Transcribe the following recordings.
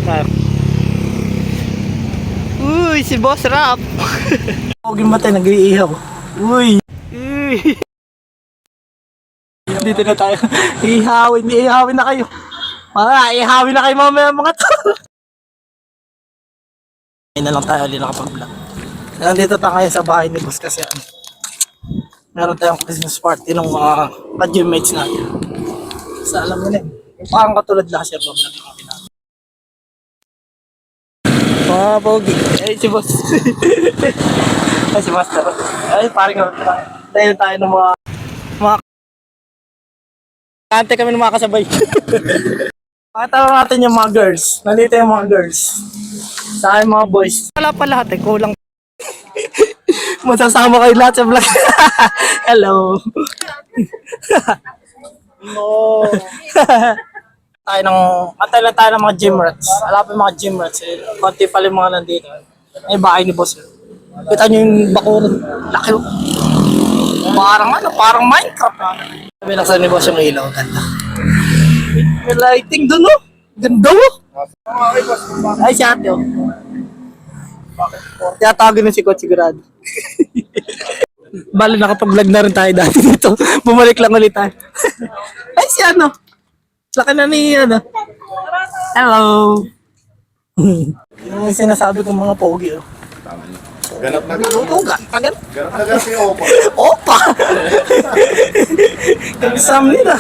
Ah. Uy, si Boss Rap. Huwag yung matay, nag-iihaw. Uy. Uy. Dito na tayo. Ihawin na kayo. Ihawin na kayo mga tol. Ngayon na lang tayo ulit nakapag-vlog. Nandito tayo ngayon sa bahay ni Boss kasi meron tayong Christmas party ng mga ka-gym mates natin. Sa alam mo na yung parang katulad last year vlog natin kami natin. Pogi. Ay, si Boss. Ay, si Master. Ay, parang dahil tayo ng mga kante kami ng mga kasabay. Pakita natin yung mga girls. Nandito yung mga girls. Sa akin mga boys. Wala pa lahat eh. Kulang. Masasama kayo lahat sa vlog. Hello. No. Antay lang tayo ng mga gym rats. Wala pa yung mga gym rats eh. Konti pala yung mga nandito. May bahay ni Boss. Kita nyo yung bakuran. Laki. Parang Minecraft. Sabi lang sa ni Boss yung ilaw. Ganda. May lighting dun oh. Ganda oh. Ay si ate oh. Kaya tawagin si Coach sigurado. Bali nakapag-vlog na rin tayo dati dito. Bumalik lang ulit tayo. Ay si ano. Laki na ni ano. Hello. Yung sinasabi kong mga pogi oh. Ganap na Ganap na si Opa. Opa! Kabisam nila.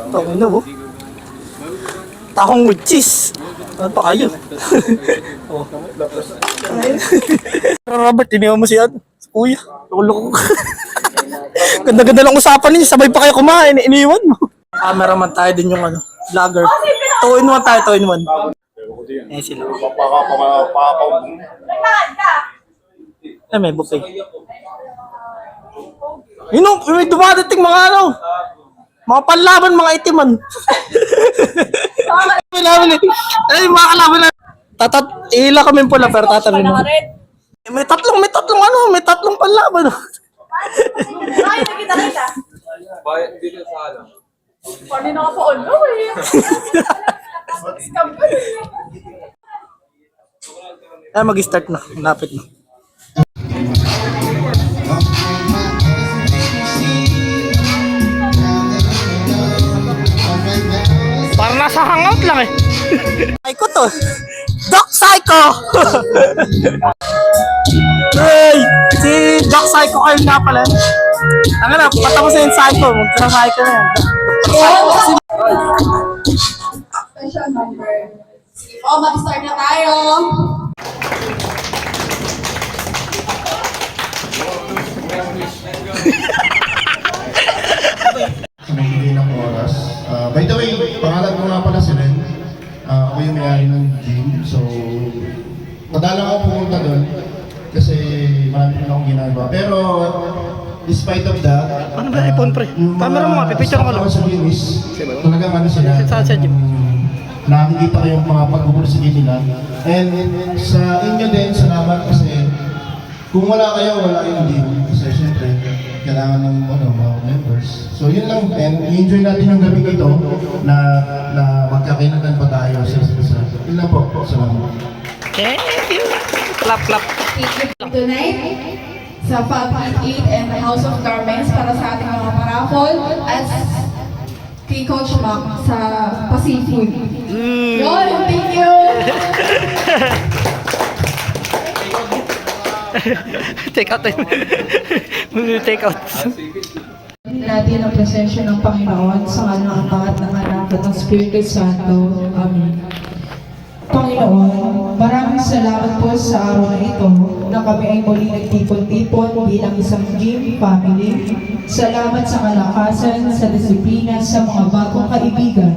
Tawag na oh. Tahong with cheese. Ano pa kayo? Oh. Robert, tiniwan mo si Ad. Kuya, lolo ko. Ganda-ganda lang usapan ninyo. Sabay pa kayo kumain. Iniwan mo. Cameraman tayo din yung ano, vlogger. 2-in-1 tayo, 2-in-1. Eh sila. Eh may buffet. Yun o, may dumadating mga ano. Mga panlaban, mga itiman. Ay, mga kalaban na. Ihila kami pula pero tatarin mo. May tatlong panlaban. Ay, nakita. Bayad dito sa alam. Paano nakapoon? No, eh. Scam pa Ay, mag-start na. Lapit na. Parang nasa hangout lang eh. Psycho to. Doc Psycho! Hey! Si Doc Psycho kayo nga pala. Ang na, patapos na yung Psycho. Magka-Psycho na yan. Special number. Oh, mag-start na tayo. Sumibigay ng oras. By the way, pangalan ko nga pala si Ren. Ako yung may-ari ng gym. So, madalang ako pumunta doon kasi marami rin akong ginagawa. Pero, despite of that, Ano ba iPhone pre? Camera mo nga, pipicture ko lang. Sa gym is, talagang ano sila, Sa gym. nakikita ko yung mga pagbubursige nila. And sa inyo din, salamat kasi kung wala kayo, wala yung gym. Kasi syempre, kailangan ng mga members. So yun lang, and i-enjoy natin yung gabi ito na magkakainatan pa tayo sa isa. Yun lang po, salamat. Thank you. Clap. Tonight, sa Fab 8 and the House of Garments para sa ating mga paraffol at kay Coach Mac sa Pacific. Yun, thank you! Take out tayo. Take out. Natin ang presensya ng Panginoon sa ng pangat ng anak at ng Espiritu Santo. Amen. Panginoon, maraming salamat po sa araw na ito na kami ay muli nagtipon-tipon bilang isang gym family. Salamat sa kalakasan, sa disiplina, sa mga bagong kaibigan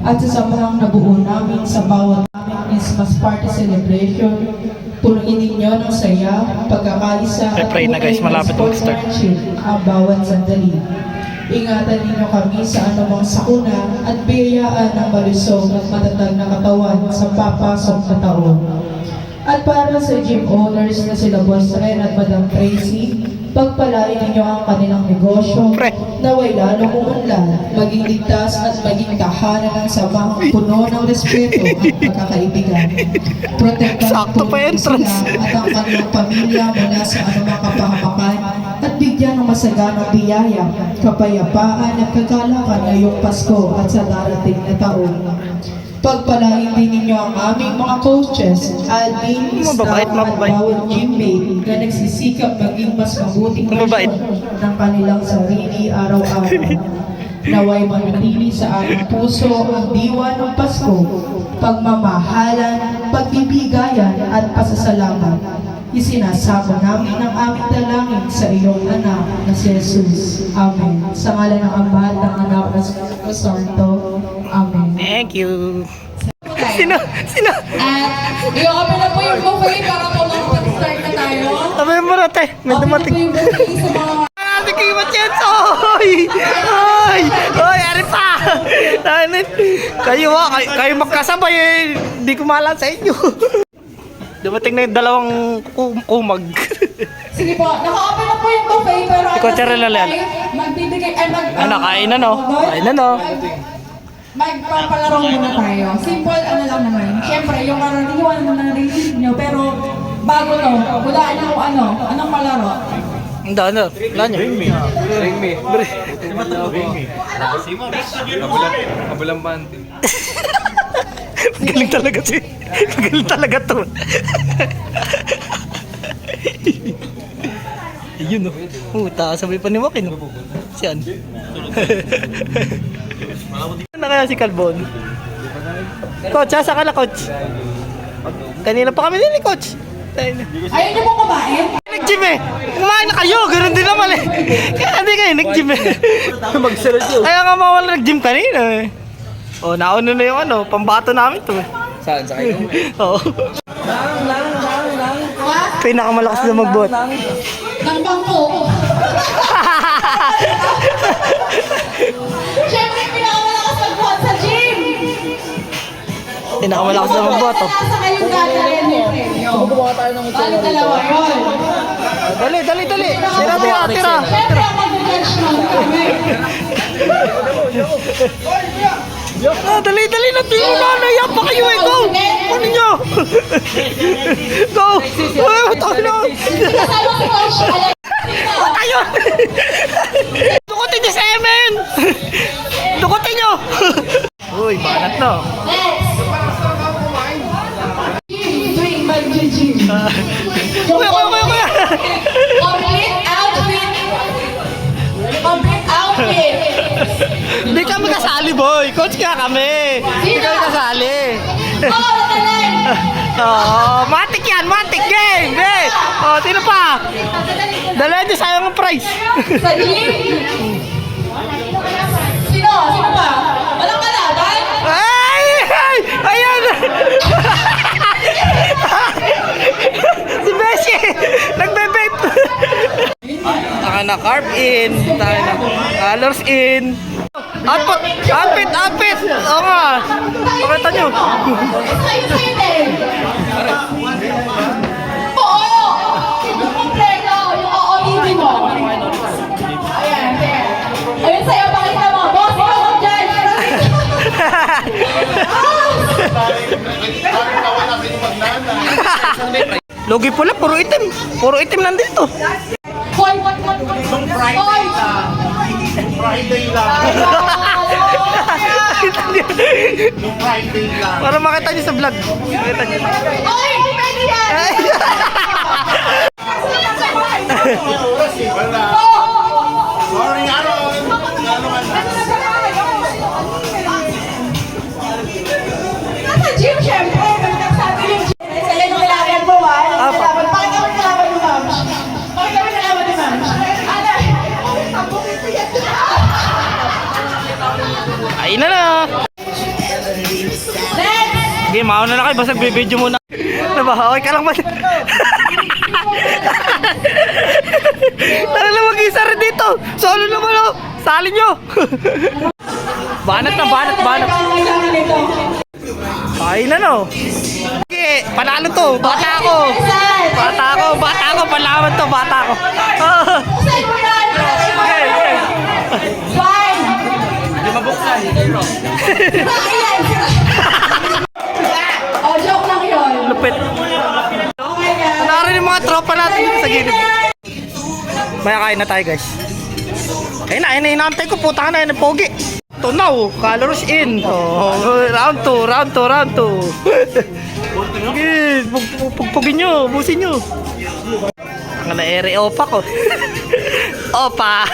at sa samahang nabuo namin sa bawat aming Christmas party celebration. Tuloy ninyo ng saya, pagkakaisa at pray na guys, malapit na mag-start. ang bawat sandali. Ingatan ninyo kami sa anumang sakuna at biyayaan ng malusog at matatag na katawan sa papasok na taon. At para sa gym owners na sila Boss Ren at Madam Tracy, Pagpalain ninyo ang kanilang negosyo, naway lalong umunlad, maging ligtas at maging tahanan ng samang puno ng respeto at pagkakaibigan. Protektahan Sakto pa po ninyo sila entrance. at ang kanilang pamilya mula sa anumang kapahamakan at bigyan ng masaganang biyaya, kapayapaan at kagalakan ngayong Pasko at sa darating na taon. Pagpalain din ninyo ang aming mga coaches, admin, Mababait, staff at mababait. bawat gymate na nagsisikap maging mas mabuting Mababait. versyon ng kanilang sarili araw-araw. Naway manatili sa aming puso ang diwa ng Pasko, pagmamahalan, pagbibigayan at pasasalamat. Isinasamo namin ang aming dalangin sa iyong anak na si Jesus. Amen. Sa ngalan ng Ama at ng Anak na si Santo. Amen. Thank you. Sino? At i-open na po yung buffet para po mag-start na tayo. Sabi mo na, te. May Open na po dumating. yung buffet sa mga... Ate King Machenzo! Hoy! Hoy! Hoy! Ari pa! Kayo magkasabay eh. Hindi ko malam sa inyo. Dumating na yung dalawang kumag. Sige po, naka-open na po yung buffet pero at Ikaw, the same Cheryl, Lalian. time, magbibigay ay Kain na no? Kain na no? Magpapalaro muna tayo. Simple ano lang naman. Siyempre, yung karaniwan naman na narinig nyo, pero bago to, hulaan nyo kung anong palaro. Ang daan na. Wala niya. Ring me. Kabulang bante. Galing talaga si. Galing talaga to. Ayun o. Puta, sabay pa ni Joaquin. Siyan. Ano kaya si Calbon? Coach, asa ka na, coach? Kanina pa kami din ni coach. Ayaw nyo po kumain? Nag-gym eh. Kumain na kayo. Ganun din naman eh. Kaya hindi kayo nag-gym eh. Magsalat yun. Kaya nga mawala nag-gym kanina eh. O, nauna na yung ano, pambato namin to eh. Saan? Sa kayo? Oo. Pinakamalakas na mag-bot. Ng bangko. Siyempre, pinakamalakas magbuhat sa gym. Pinakamalakas na mag-bot. Oh. Nasa kayong gagawin mo. Gumawa tayo ng Bali dalawa yun. Dali. Tira. Siyempre, ang mag-judge nun kami. Dali na. Tira na. Naiyak pa kayo eh. Go. Ano nyo? Go. Uy, tayo na. Kasama si Coach. Kayo. Dukutin niyo sa amin. Dukutin niyo. Uy, banat na. Next. Doing mag-gym. Kuya. Complete outfit. Hindi kami kasali, boy. Coach ka kami. Hindi kami kasali. Oh, tanan. Oo, matik yan. Matik game. Oh, sino pa? Dalayan niyo sayang ang prize. Sa gym? Sino pa? Walang kalaban? Ay! Ayan! Si Beshi! Nagbe-vape! Taka na carb in, taka na colors in. Outfit! Oo nga! Pakita nyo! Sa'yo din. Oo! Yung kompleto, yung OOTD mo. Ayan, ayan. Ayun sa'yo, pakita mo. Boss, ikaw mag-judge. Logi pula, puro itim. Puro itim nandito. Hoy! Hoy! Friday lang. Para makita nyo sa vlog. Makita nyo. Hoy! Pwede yan! Ay! Sorry, Aaron. Nasa gym, syempre. Nagsabi yung gym. Sa'yo yung kailangan mo, ha? Apa. Bakit kami kailangan ni Ma'am? Bakit kami kailangan ni Ma'am? Ano? Ayun na. Next! Sige, mauna na kayo. Basta video muna. Ano ba? Okay ka lang ba? Tara lang mag-isa rin dito. Solo naman oh. Sali nyo. Banat. Kailangan nito. Baka Ay na no. Okay, panalo to. Bata ako. Palawan to. Bata ako. Saan mo yan? Fine! Hindi mabuksan. Zero. Oh, joke lang yun. Lupit. Okay yan. Narin yung mga tropa natin dito sa gilid. Maya kain na tayo guys. Ayun na, inaantay ko. Puta ka na yun, pogi. Ito na oh, colors in. Oh, round 2. Sige, pugpugin nyo, busin nyo. Ang na-ere opa ko. Opa.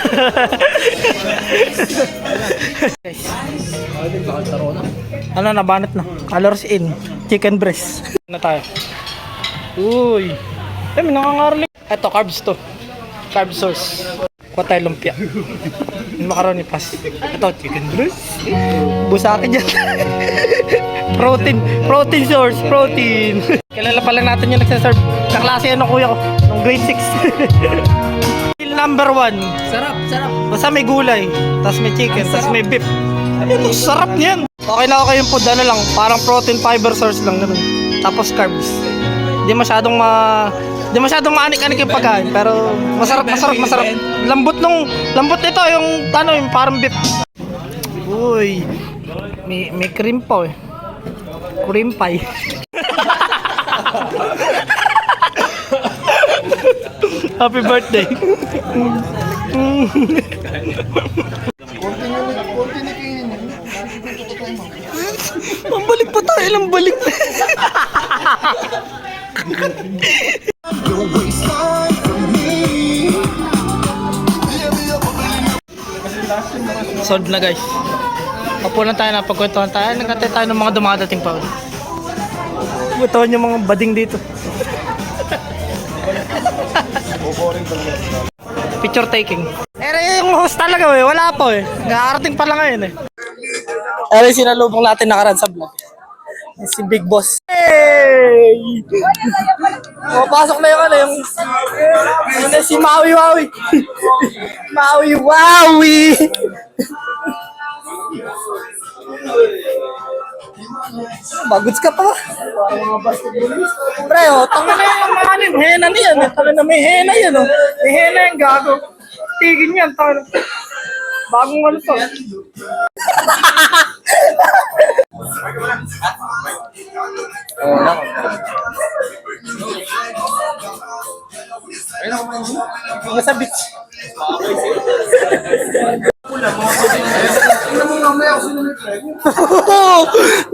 Ano, nabanat na. Colors in. Chicken breast. Na tayo. Uy. May nangangarlik. Eto, carbs to. Carb source. Kuha tayo lumpia. Yung macaroni pas. Ito, chicken breast. Busa akin dyan. Protein source. Kilala pa lang natin yung nagsaserve. Kaklase ano kuya ko. Nung grade 6. Number 1. Sarap. Basta may gulay. Tapos may chicken. Tapos may beef. Ito, sarap niyan. Okay na okay yung food. Ano lang. Parang protein fiber source lang. Ganun. Tapos carbs. Hindi masyadong maanik-anik yung pagkain, pero masarap. Lambot nito yung yung parang beef. Uy. May cream pa eh. Cream pie. Happy birthday. Balik pa tayo lang balik. Solved na guys. Papunan tayo na pagkwentuhan tayo. Nagkatay tayo ng mga dumadating pa. Butuhan yung mga bading dito. Picture taking. Yung host talaga wala po Nakarating pa lang ngayon sinalubong natin nakaraan sa vlog. Si Big Boss. Hey! Pasok na yung si Maui. Maui. Baguds ka pa. Pre, tanga na yung hena niyan. Tanga na may hena yan. May hena yung gago. Tigin yan. Bagong ano to. Ayun sa beach.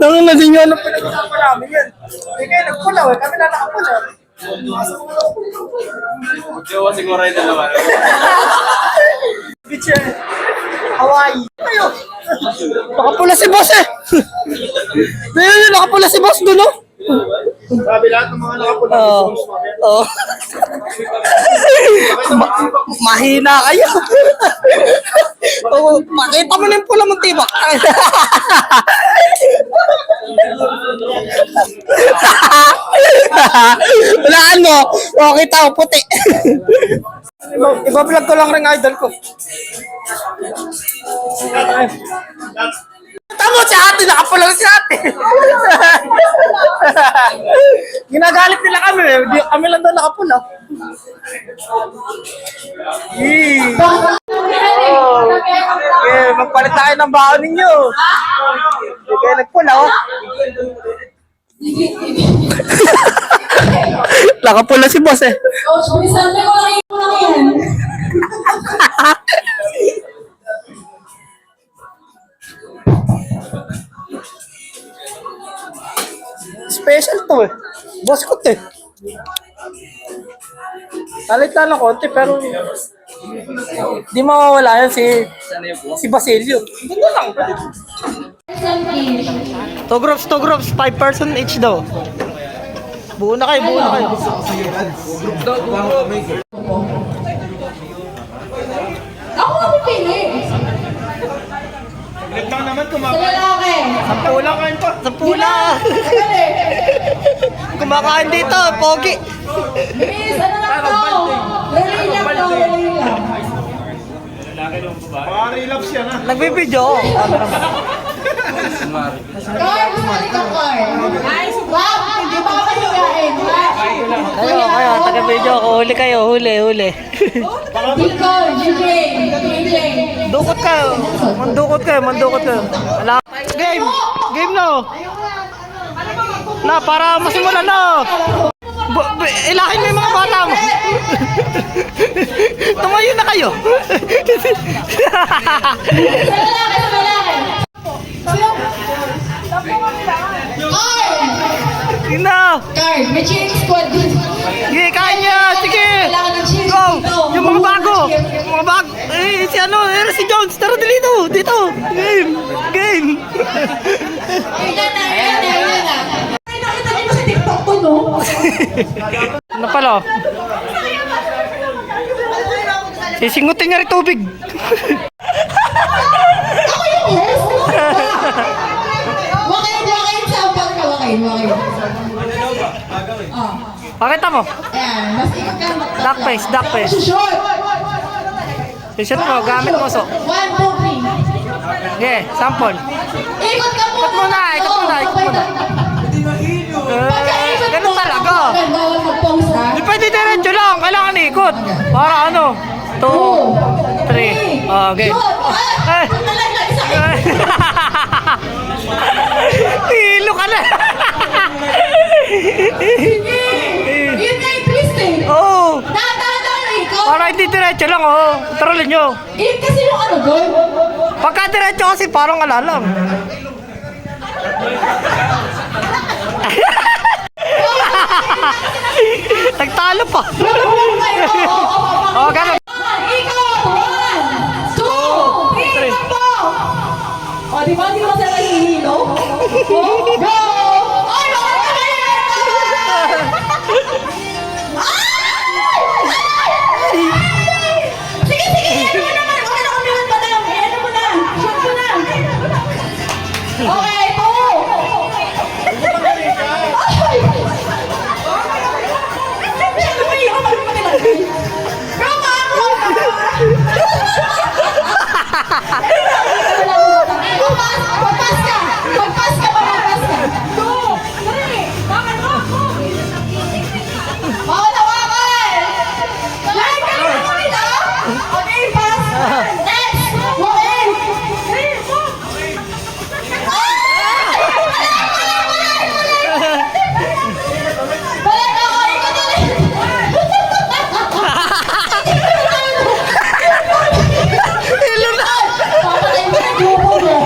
Nang na din yun ang pinag-usapan namin yan. Hindi kayo nagpulaw kami na nakapulaw. Magjawa siguro yung dalawa. Beach Hawaii. Ayo. Nakapula si boss nakapula si boss doon Sabi lahat ng mga nakapula. Oo. Mahina kayo. Makita mo na yung pula mong tibak. Walaan mo. Kita ko puti. Iba-vlog ko lang rin idol ko. Tamo si ate, nakapula si ate. Ginagalit nila kami kami lang daw nakapula. Magpalit tayo ng baon ninyo. Hindi kayo nagpula Nakapula si boss Coach, bilisan mo lang yan. Special to Boss ko Talit lang ng konti pero di mawawala yan si Basilio. Ganun lang. 2 groups, 5 person each daw. Buo na kayo. Ako nga pipili. Lang naman Sa lalaki. Sampula. Kumakain dito, pogi. Miss, ano lang to? Rally lang. Mga relapse yan Nagbibideo. Ano naman? Car, gusto ko car. Wow, hindi ba ako higain? Kayo, taga-video ako. Huli kayo, huli. Diko, JJ. Mandukot kayo. Wala. Game na. Na, para masimulan na. Ilahin mo yung mga bata mo. Tumayo na kayo. Ina! Car, may cheering squad dito. Sige, kaya! Sige! Kailangan ng cheering Go! dito. Yung mga bago! Si si Jones! Tara dito! Game! Ayan na. Ay, nakita niyo sa TikTok ko, no? Ano pala? Sisingutin nga rin tubig! Ako yung host? Wakain, sampal ka, wakain. Pakita mo! Ayan, mas ikot ka mag Duck face. Short! Sisyon mo, gamit mo so. 1, 2, 3. Okay, sample. Ikot ka muna! Ikot muna. Ganun talaga. Bawal mag-pause, ha? Di pwede diretso lang, kailangan ikot. Para ano? 2, 3. Okay. Shoot! Ay. Nalaglag sa akin! Hilo ka na. Yun nga yung twist, eh. Oo. Dahan-dahan ikot. Para hindi diretso lang, oh. Taralin nyo. Yun kasi yung ano doon. Pagka diretso kasi parang alalang. Nagtalo pa. Oh, ganun. Ikot! 1, 2, 3, takbo! O, di ba? Di ba sila hihilo? Go! Ay, bakit ka mahirap? Sige! Ano mo naman? Okay na kumiwan pa lang. Ano mo na? Shoot mo na. Okay, 2. Ano ba yun? Ano ba nilagay? Come on! Magpas ka. 2, 3. Bakit mo ako? Bawal hawakan! Lahat ka na kami na! Okay, pass! Next! Walk in! Balik ako! Ikot ulit! Hilo na. Papatayin mo yung grupo mo!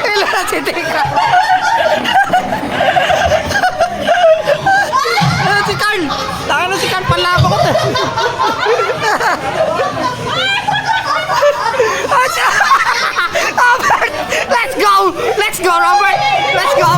Hilo na si Tika. Si Carl. Taka na si Carl. Palabo ko to. Robert! Let's go, Robert! Let's go!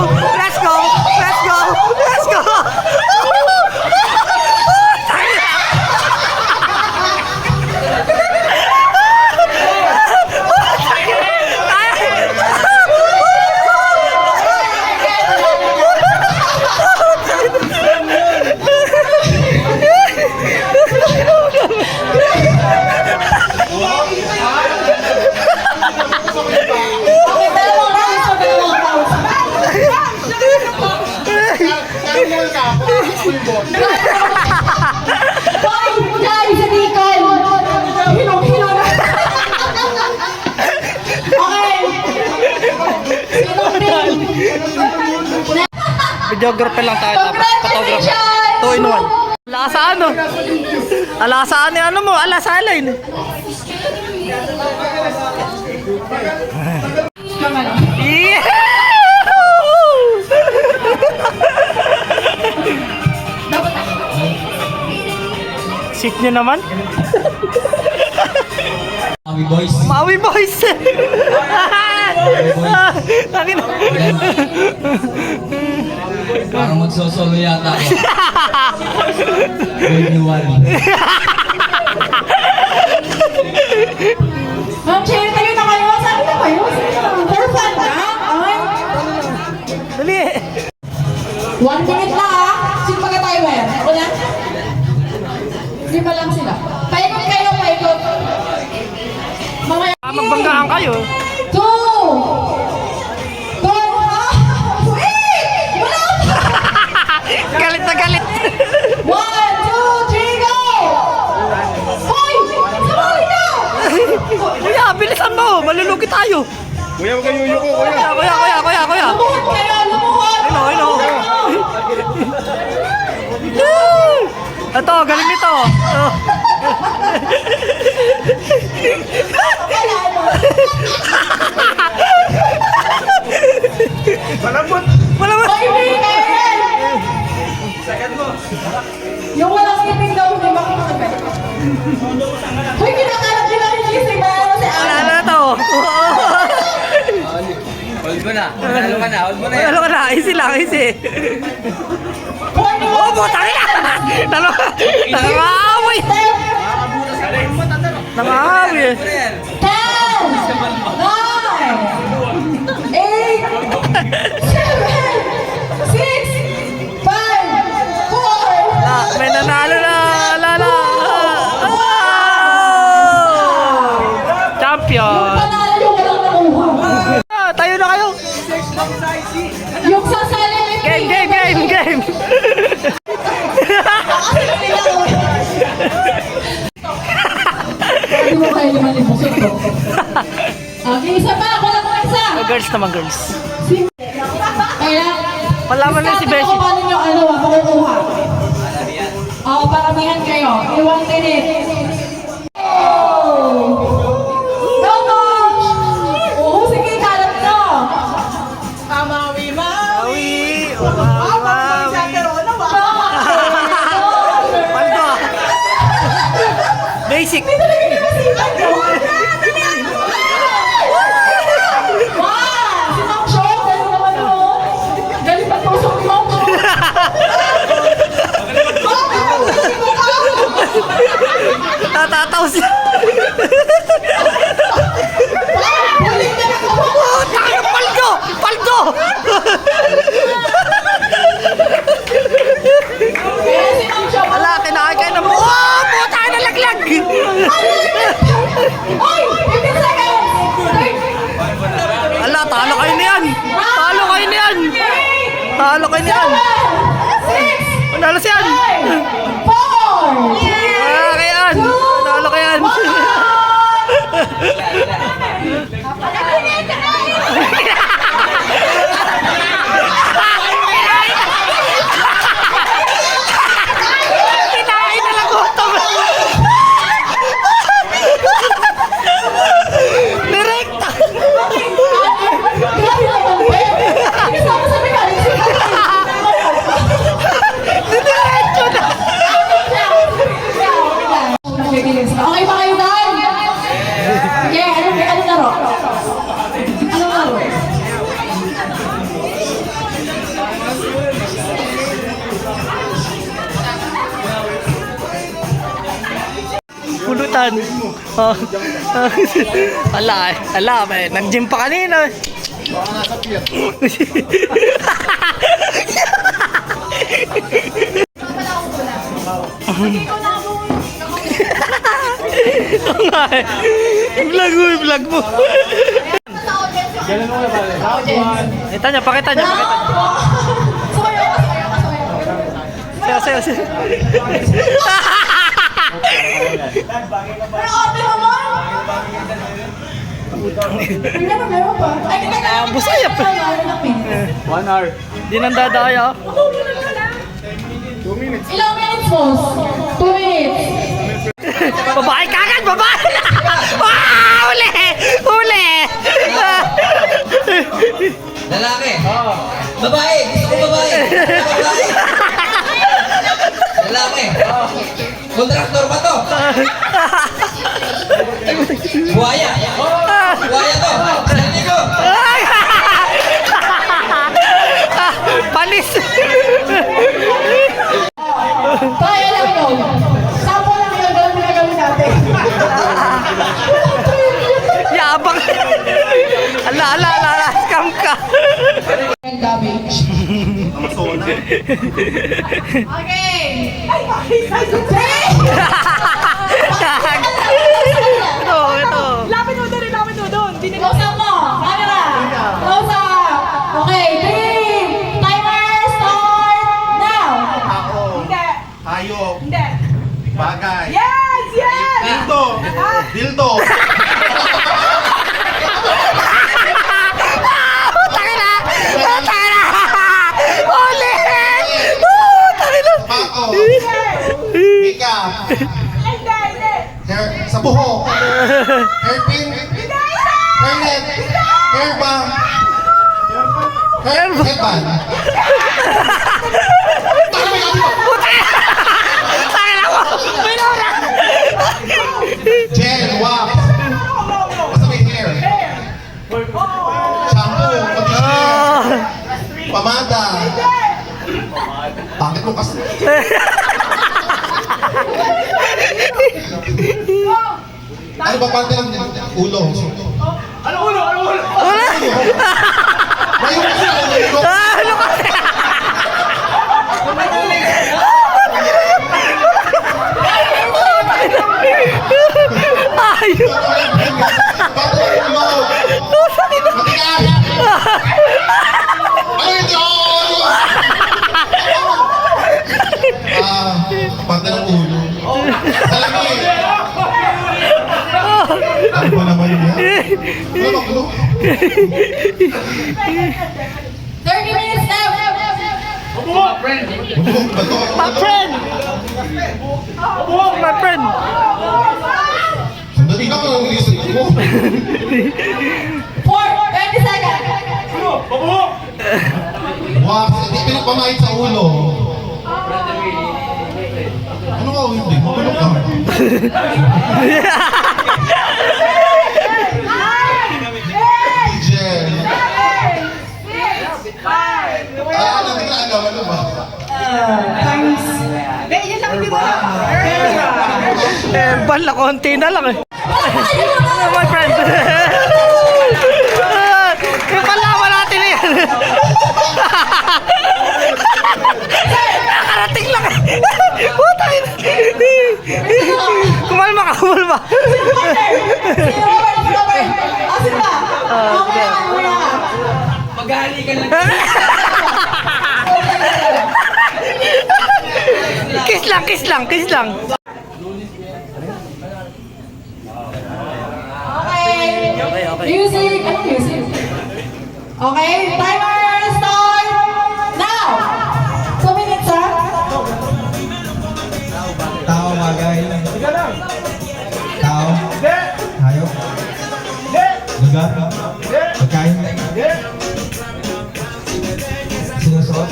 Okay, dalawang rounds. Hoy, dahil sa Nicole. Hilong-hilo na. Okay. Sinong din? Videographer lang tayo tapos photographer. Congratulations! 2 in 1. Alasaan no? Alasaan ni ano mo? Alasalay no? Yeah! Sit nyo naman? Maui boys! Tangin. Parang magsosolo yata ako. Ma'am Cherry, tayo na kayo. Saan na kayo? For fun na? Ay. Dali! 1 minute lang, ha? Sino magka-timer? Ako na? 5 lang sila. Paikot kayo, paikot. Mamaya. Magbanggaan kayo. 2, Kuya, huwag kayo yuko, kuya. Kuya. Lumuhod kayo, lumuhod! Ano? Ito, galing nito. Malambot. Kaibigan! Yung walang ngipin daw, hindi makakapit. Hoy, kinakalat nila yung gising ba? Si Ano Ana. na to? Hold mo na. Hold mo na yan. Ano ka na? Easy lang, easy. Oh, puta ka na! Nangangaaway! Nangangaaway eh. 10, 9, 8, 7, 6, 5, 4, May nanalo na! Lala! Champion! panalo yung walang nakuha. Tayo na kayo! Yung sasali may Game! Hindi mo kayo naman yung busog ko. Okay, isa pa. Wala ko isa. Girls naman, girls. Kaya, Malaman na si Beshi. Beshi. Kung paano nyo, makukuha. Oo, paramihan kayo. 1 minute. Oh! No, coach! Oo, sige, kalat nyo. Awi! Paldo! Basic! Wow! Si Ma'am Cho, galing naman mo. Galing pa tusok ni Ma'am Cho. Tatataw siya! Balik na ako. Tayo! Paldo! Kaya si Ma'am Cho. Ala, kinakay na mo! Oh! Puta ka nalaglag! Oy! 15 seconds! Ala, talo kayo niyan! Talo kayo niyan! 6, Talo siyan! 5, 4, Ah, kayan! Talo kayan! Kinain na lang gutom! Direkta! Grabe naman, Ben. Kasama sa mekanik. Diretso na! Okay ba kayo doon? Okay, ano laro? Ano laro? Pulutan. Oh. Ala, may nag-gym pa kanina. I-vlog mo. Kita niya, pakita niya. Sayo. Pero ate naman! Meron pa. Ay, Busayap. 1 hour. Di nang dadaya. 2 minutes. Ilang minutes, boss? 2 minutes. Babae kagad, babae! Huli! Lalaki. Babae. Gusto ko babae. Lalaki. Kontraktor ba to? Buhaya. Buhaya to. Sali ko. Panis! Kaya lang yun. Sample lang yun. Gawin natin. Yabang! Ala, scam ka! Damage. Okay. Ito. Lapit mo doon. Close up mo. Camera. Close up. Okay. 3. Timer start now. Hayop. Hindi. Bagay. Yes! Dildo. Airbag. Headband. Gel, wax. Basta may hair. Shampoo, conditioner. Pamada. Bakit mo kasi? Ano ba parte ng ulo? Ano ulo? May ulo kasi ang ulo. Ano kasi? Ay! Parte ng ulo. Matigas. Ano ito? Parte ng ulo. Salami. Ano ba naman yun? Ano ba ulo? 30 minutes now! Ulo ba ito? My friend! My friend! Sandali ka kung inisip ko. 4, 20 seconds! Wax, hindi pinagpamahit sa ulo. Ano ka hindi? Magulo ka. Gel. Ano hindi na alam, ano ba? Herbal na konti na lang eh. My friend! Yung palawan natin na yan. Nakarating lang eh. Putay na. Kumalma ka, kumalma. Asin ba? Mamaya ka. Maghali ka lang. Kiss lang, kiss lang, kiss lang. Okay. Music. Ano music? Okay, timer start now! 2 minutes ha? Tao, bagay. Tao. Hayop. Lugar. Pagkain. Sinusuot.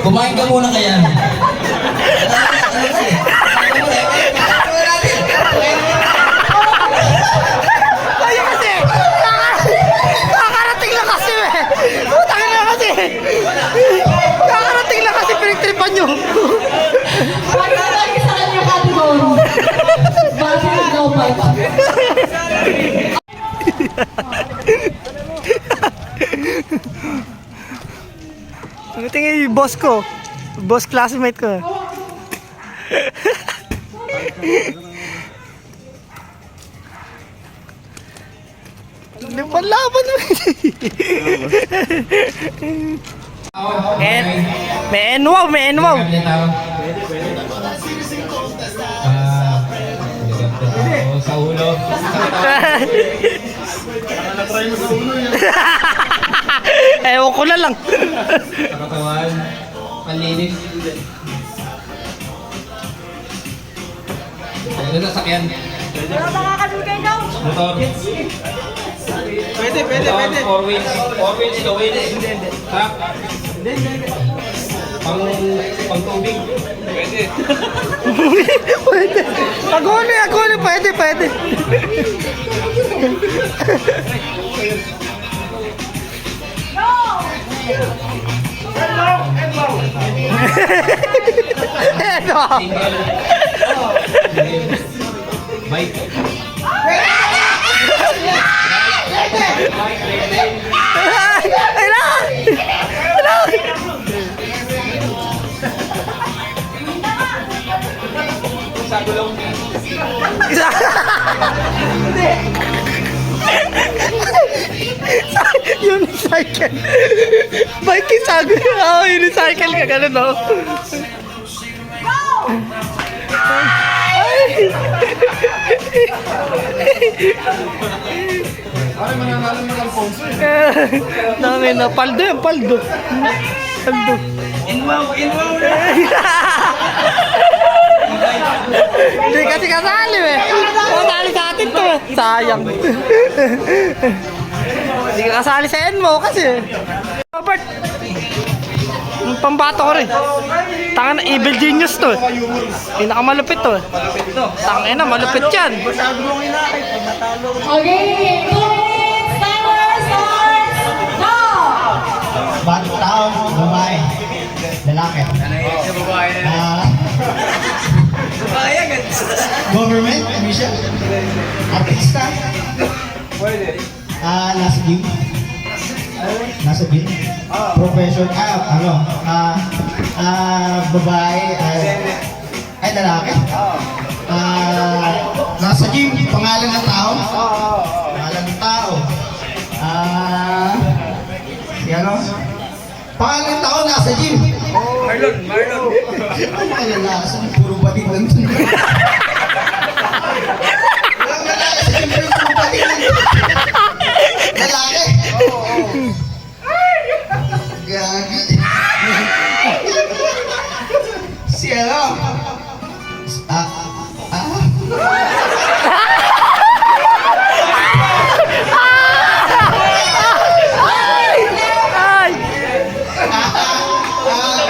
Kumain ka muna kaya. Ayun kasi! Kakarating lang kasi eh! Putang na kasi! Kakarating lang kasi pinagtripan nyo! Pagkakagi sa kanyang category. Bakit global? Ang tingin yung boss ko. Boss classmate ko. Hindi pa laban mo. May enwaw, may enwaw. Sa ulo. Ewan ko na lang. Sa katawan. Panlinis. Ano na sakyan? Motor. Pwede. 4 wheels. 4 wheels, no wheels. Truck. Pang tubig. Pwede. Pwede. Agone, pwede. Eto. Bike. Ay lang! Sa gulong. Isa. Unicycle. Bike yung sago. Oo, unicycle ka. Ganun, no? Ay, mananalo ng Alfonso eh. Dami na. Paldo yan, paldo. Paldo. Inwaw na. Hindi kasi kasali eh. Sayang. Hindi ka kasali sa Enmo kasi. Robert. Yung pambato ko rin. Tanga na, Evil Genius to. Pinakamalupit to. Tanga na, malupit yan. Okay, 2 minutes, timer starts now! Bagong tao, babae, lalaki. Government, commission, artista. Nasa gym. Nasa gym. Profession, babae, ay lalaki. Nasa gym, pangalan ng tao. Pangalan ng tao. Si ano? Pangalan ng tao nasa gym. Marlon. Ang mga lalaki, puro bating lang dun. Walang lalaki sa gym, pero puro bating lang dun. Lalaki? Gagi. Si ano?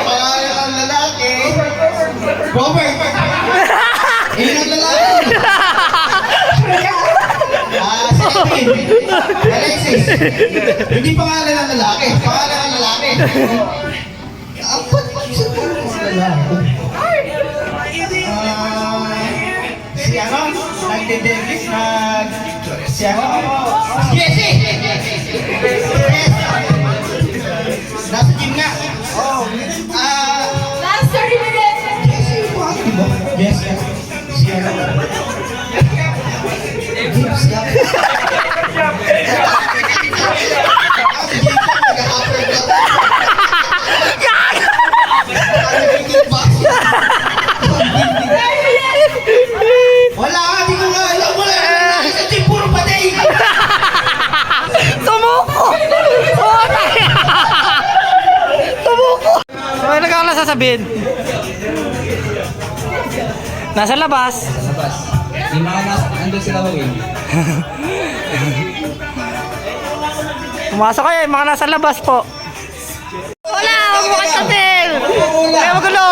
Pangalan ng lalaki. Robert. Ilan ang lalaki? Si Alexis. Hindi pangalan ng lalaki. Pangalan ng lalaki. Ang pati sa lalaki. Si ano? Nagde-dentist si ano? Jesse! Yes! Nasa gym nga. Last 30 minutes! Jesse, paano diba? Yes, si ano? Gibbs lang. Si Gibbs lang, nag-upper ka. Wala ka, di ko nga alam. Wala ka sa gym, puro patay. Tumuko! Tumuko! So, ano ka lang sasabihin? Nasa labas. Yung mga nandun sila Wawin. Pumasok kayo, yung mga nasa labas po. Wala! Huwag mo kantatin! Kaya magulo!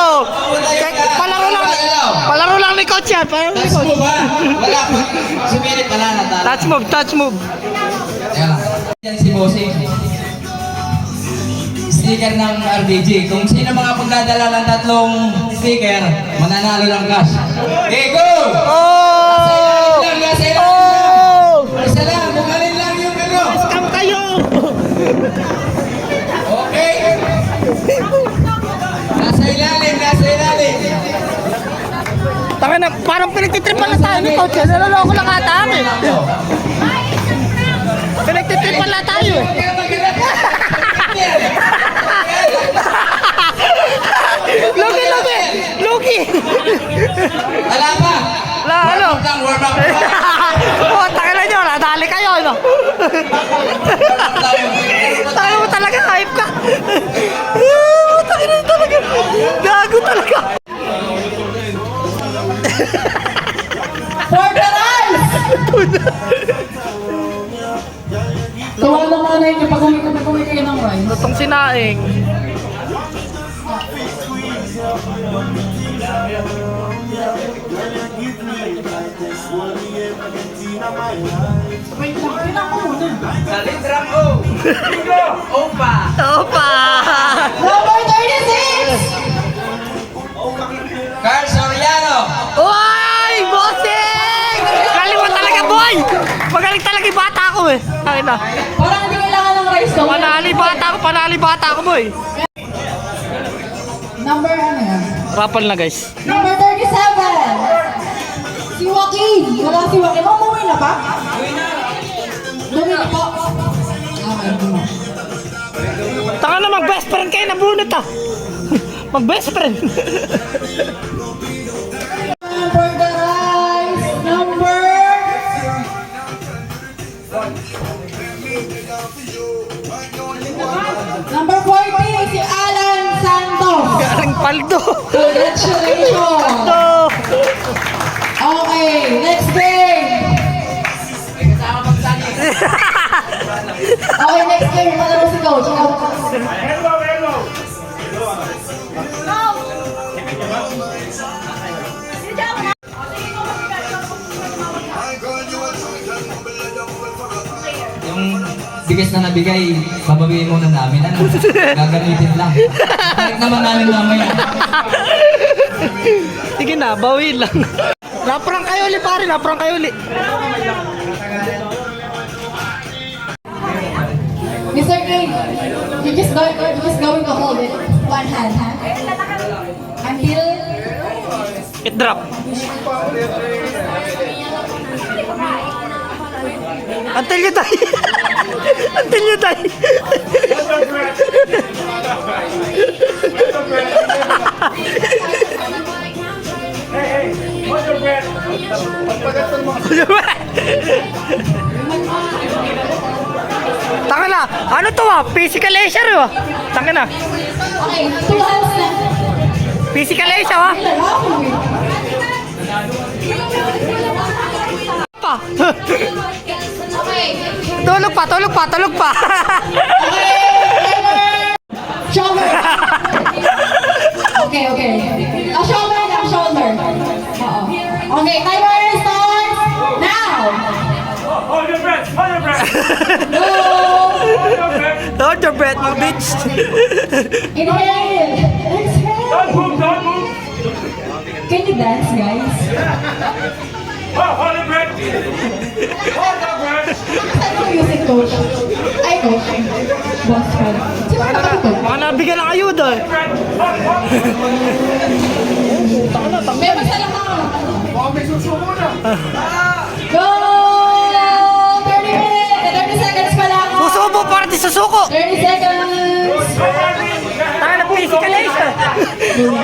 Palaro lang ni coach yan. Palaro ni coach. Wala pa. Sumilit pala na tala. Touch move. Yan si Bossing. Sticker ng RBG. Kung sino mga pagdadala ng 3 sticker, mananalo ng cash. Okay, go! Oh! Nasa ilalim lang. Oh! Isa lang, bukalin lang yung ano. Scam kayo! Okay? Nasa ilalim. Tanga na, parang pinagtitripan na tayo ni coach. Naloloko lang ata kami. Pinagtitripan na tayo eh. Loki! Wala pa. Ano? Warm up lang. Oh, tanga na nyo, nadali kayo, ano? Tanga mo talaga, hype ka. Tanga na talaga. Gago talaga. For the rise! Tawa na nga na yun pag uwi kayo ng rice. Lutong sinaing. Salindrang O. Bingo. Opa. Opa! Number 36! Carl Soriano. Uy! Bossing! Galing mo talaga, boy! Magaling talaga yung bata ko eh. Tangin na. Parang hindi kailangan ng rice ko. Panali bata ko, boy. Number ano yan? Rapal na, guys. Number 37! Si Joaquin! Wala si Joaquin. Umuwi na ba? Umuwi na po. Okay, mo. Taka na, mag-best friend kayo, nabunot ah. Mag-best friend. For the rise, number 40, si Alan Santos. Galing paldo. Congratulations! No. Okay, next game. Okay, next game, palaro si Coach. Elbow, elbow. Yung bigas na nabigay, babawiin muna namin. Ano? Gagamitin lang. Balik naman namin mamaya. Sige na, bawin lang. Naprang kayo ulit pare, naprang kayo ulit. Mr. Green, you're just going to hold it. One hand, ha? Until... It drop. Until you die. Until you die. Hey, hold your breath. Tanga na. Ano to Physical Asia rin Tanga na. Okay, 2 hands lang. Physical Asia Lalaki. Pa. Okay. Tulog pa, tulog pa, tulog pa. Shoulder. Okay. Shoulder lang, shoulder. Oo. Okay, timer starts now. Hold your breath, hold your breath. Go. Hold your breath. Hold your breath, mga bitch. Inhale. Exhale. Don't move, don't move. Can you dance, guys? Hold your breath. Hold your breath. Saan ang music, coach? Ay, coach. Boss friend. Sino ka ba ito? Mga nabigyan ng ayuda Breath. Hold. May magsalang ka. May susuko na. Go! 30 minutes! 30 seconds pa lang. Susuko, party susuko. 30 seconds! Tanga na Physical Asia.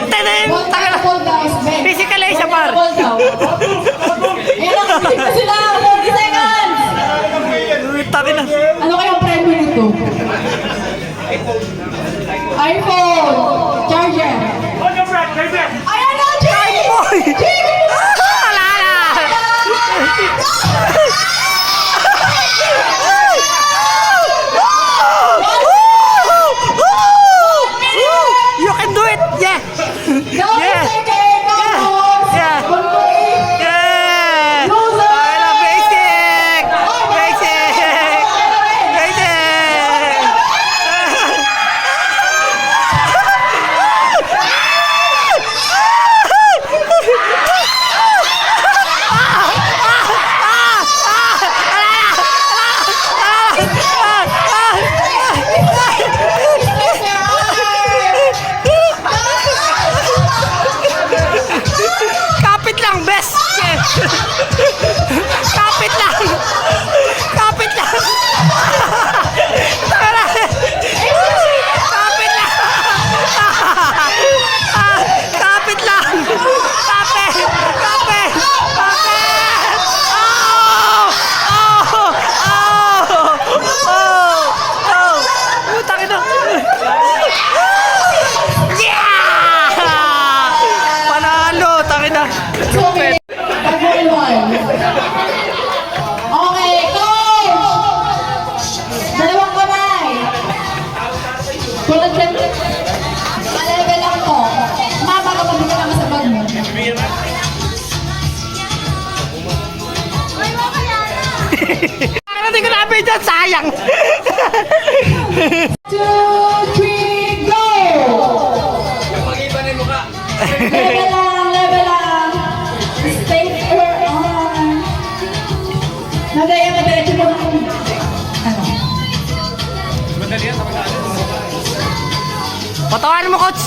Tanan, tanga na. Hold down, Ben. Physical Asia, par. Hold down. Ayan ang music na sila. 30 seconds! Tanga na. Ano kayong premyo nito? iPhone! Charger! Hold your breath, right there. Ayan na, Jay! Boy! Wala na. You can do it. Yeah. No, Yeah. second! Vamos! Yeah. One Yeah. Loser! I love basic. Basic. Basic. Kapit lang, best! Kapit lang! Kapit lang! Tara! Kapit lang! Kapit lang! Kapit! Kapit! Kapit! Oh! Oh! Oh! Oh! Oh! Putang ina! Yeah! Panalo! Tangin na! 2 minutes. Pag-1. Okay, coach! Dalawang kamay. Tulad dyan. Palebe lang to. Mama ka pag naman sa bag mo. Hindi ko namin dyan, sayang! 2, 3, go! Level lang. Stay on. Nagaya na diretso mo ng ano? Patawarin mo, coach!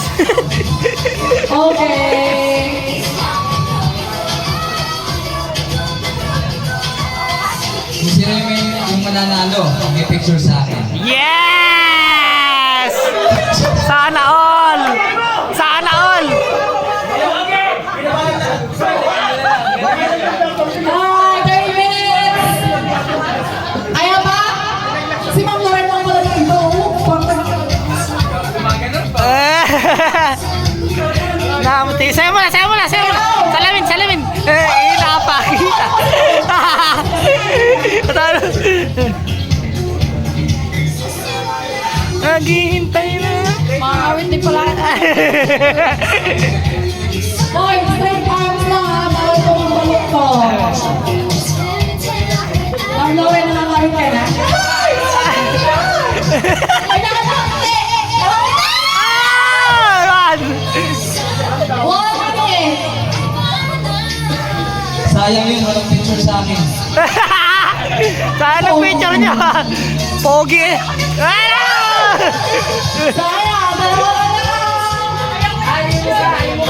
Okay. Kung sino yung mananalo, may picture sa akin. Yes! Sana all! Sana all! Ah, 30 minutes! Ayan ba? Si Ma'am Lauren lang pala dito. Namuti. Sayo mo na, sayo mo na, sayo mo na. Salamin, salamin. Napakita. naghihintay na. Makakawit din pala. Boy, straight arms lang ha. Bawal itong balok ko. Ang lawin na nakawit ka na. Ay, nakatapos eh! Run! One minute! Sayang yun, walang picture sa akin. Saan ang picture niya? Pogi! Ano? Sayang! Dalawa na lang!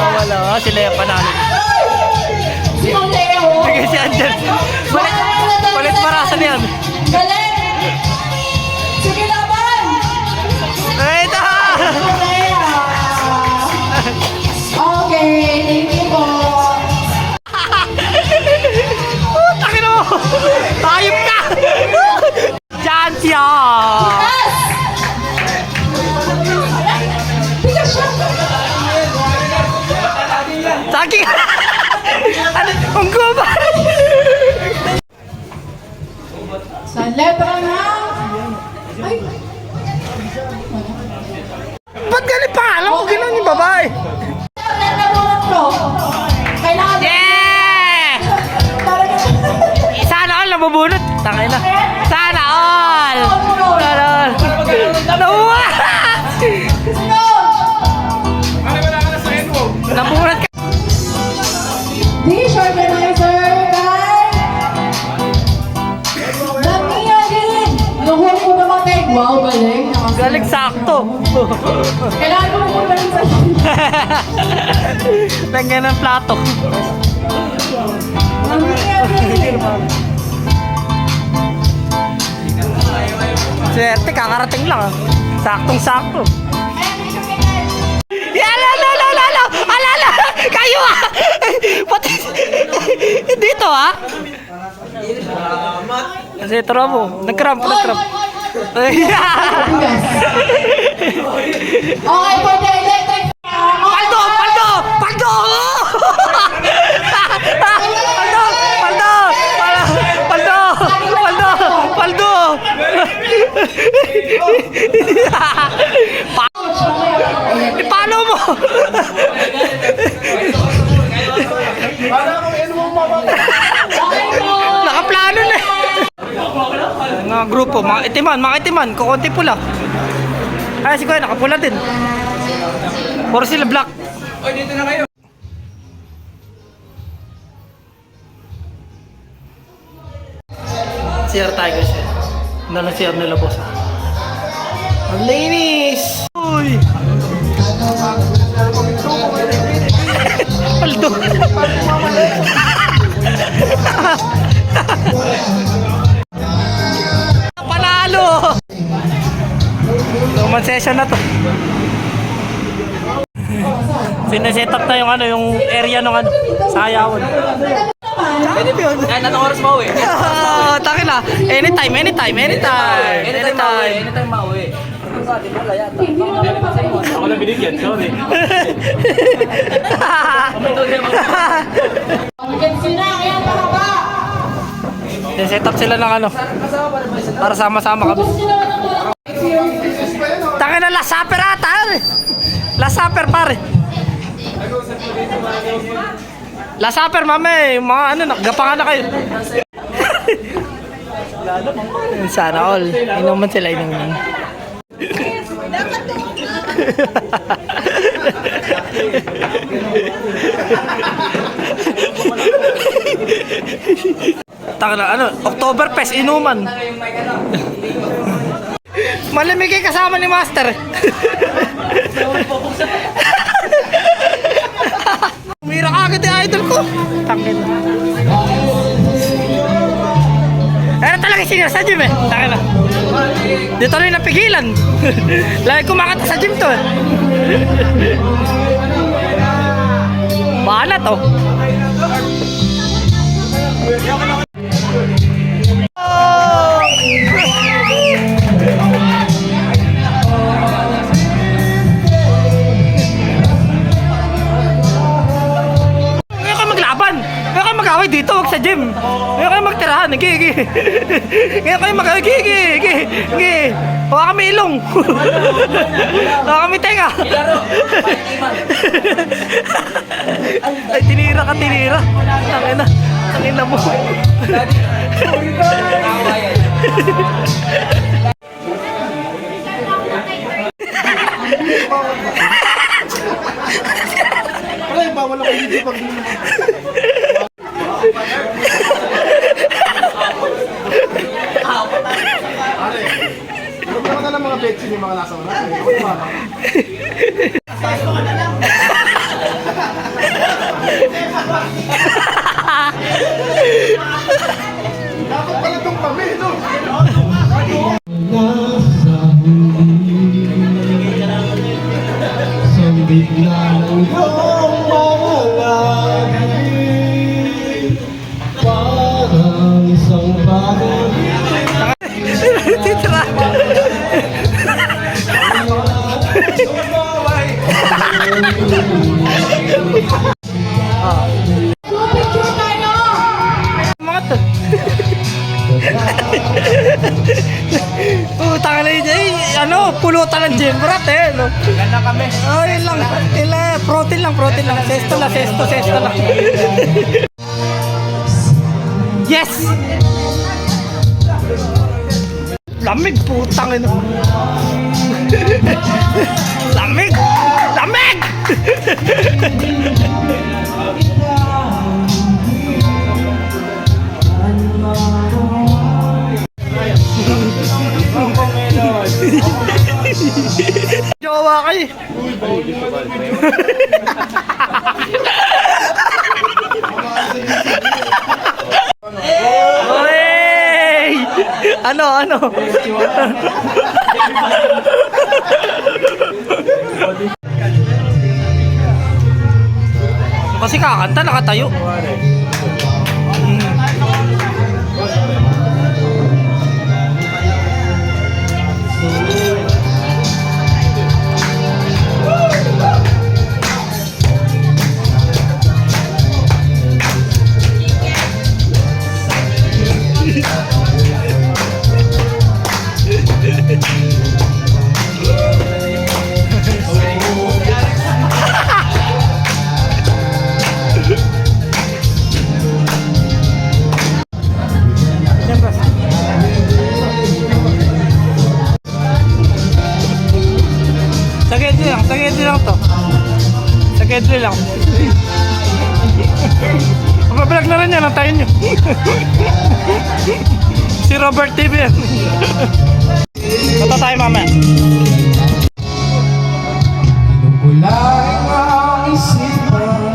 Wala, sila yung panalo. Si Mateo! Sige si Angel. Balit marasan yan. Galing! Sige laban! Ay, ito! Mateo! Okay, thank you po. Takin mo! Hayop ka! Chance yan! Yes! Bigas siya! Saking! Ano? Ang gumay! Sa letra na... Ay! Ba't galit pa? Alam ko ginang yung babae. Letra mo! Kailangan... Yeah! Sana all nabubunot. Tangay na. Sana all! Sana all! Nabuha! Nabunot ka! Dish organizer, guys! Damiya din! Luhur ko namatay. Wow, galing. Galing sakto. Kailangan ko pumunta rin sa... Lagyan ng plato. Damiya din! Swerte, kakarating lang ah. Saktong-sakto. Alala! Alala! Kayo ah! Pati... Dito ah! Kasi tara mo. Nag-cramp. Okay, for the electric... Paldo! Paano mo? Nakaplano na. Mga grupo, mga itiman, kukunti pula. Ay, si Kuya, nakapula din. Puro sila black. Oy, dito na kayo. CR tayo guys. Ano CR nila boss? Ang linis! Uy! Paldo! Panalo! Naman session na to. Sineset up na yung yung area ng sayawan. Pwede ba yun? Kahit anong oras mauwi. Takin na. Anytime. Anytime mauwi. Ako na binigyan, sorry. Set up sila ng para sama-sama kami. Takin na, last supper ata. Last supper pare. Last supper mame, mga nagapangan na kayo. Sana all. Inuman sila inuman. Taka na, Oktoberfest, inuman. Malamig kayo kasama ni Master. Umira ka agad yung idol ko. Tangin. Era talaga singer sa gym eh. Tangin na. Dito rin napigilan. Lagi kumakanta sa gym to eh. Banat oh. Ngayon kayo maglaban. Ngayon kayo mag-away dito, huwag sa gym. Ngayon kayo magtira. dahan. Gigi. Ngayon kayo Gigi. Hawa kami ilong. Hawa kami tenga. Ay, tinira. Tangina mo. Ay, bawal ako dito pag Huwag na lang mga betsin yung mga nasa wala. Dapat pala itong kami, no? Sa bigla ng iyong mga labi, parang isang bagay. Titra. Picture tayo! Mga to. Utang na yun pulutan ng gym rat no? Ganda kami. Oh, yun lang. Protein lang. Sesto lang. Yes! Lamig, putang ina. Lamig! Jowa kayo. Oy! Ano? Kasi kakanta, nakatayo. Sagedli lang. Mabablog na rin yan, antayin nyo. Si Robert TV yan. Punta tayo mamaya. Nagulaing ang isipan,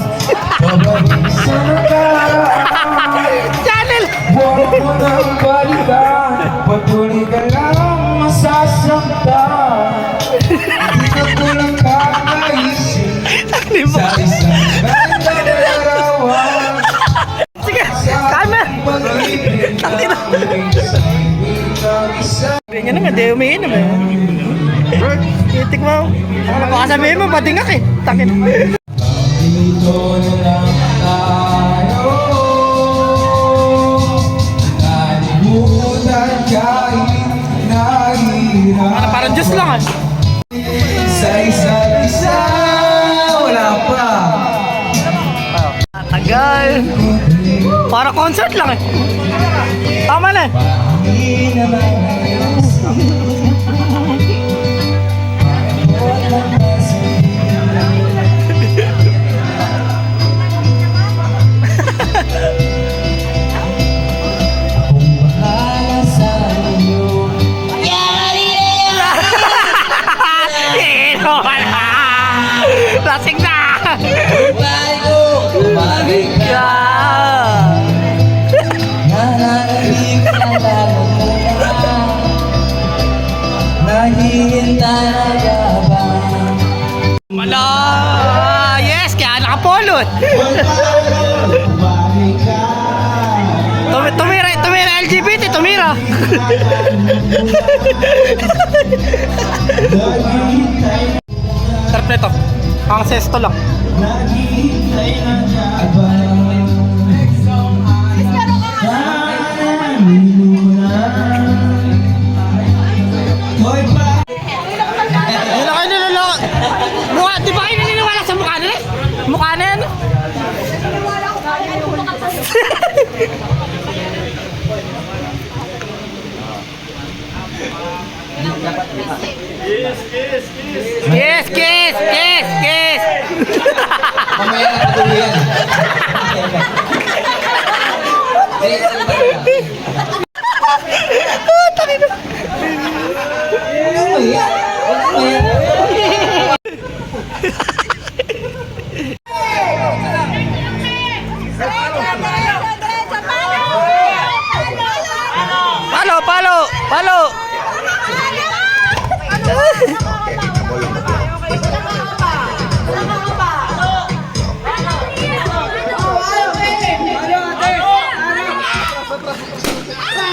babalik sa nakaraan. Channel! Huwag mo nang balikan, patuloy ka lang masasaktan. Di ka ko lang kakaisip sa isang ganda na larawan. Sige, kamer! Pag-ibig na ulit sa ibig ng isa. Hindi nyo naman, di umiinom eh. Titik mo. Ano baka sabihin mo, badingak eh. Takin. Dito na lang tayo, nalimutan kahit nahihirap. Parang Diyos lang ah. Sa isa't isa, wala pa. Tagal. Para concert lang eh. Tama na eh. Lasing na! Wala! Yes! Kaya nakapolot! Tumira LGBT! Tumira! Sarap nito. Ang sesto lang. Kiss, kiss, kiss, kiss. Mamaya na patuloy yan. Mamaya. Palo, palo, palo.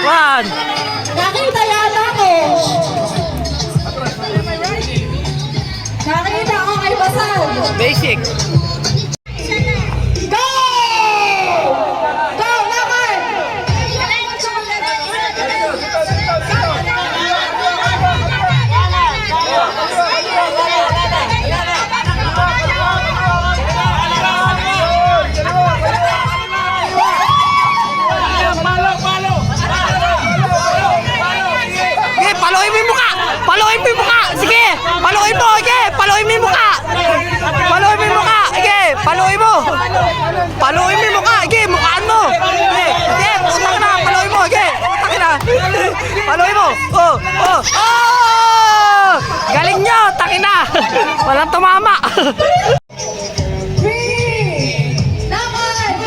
One. Nakita yata ko. Nakita ko kay Basal. Basic. Go! Go, laban! Sige, paluin mo yung mukha! Paluin mo yung mukha! Sige! Paluin mo! Sige! Paluin mo yung mukha! Paluin mo yung mukha! Sige! Paluin mo! Paluin mo yung mukha! Sige! Mukhaan mo! Sige! Sige! Utang na! Paluin mo! Sige! Utang na! Paluin mo! Oh! Oh! Oh! Galing nyo! Takin na! Walang tumama! Three! Laban!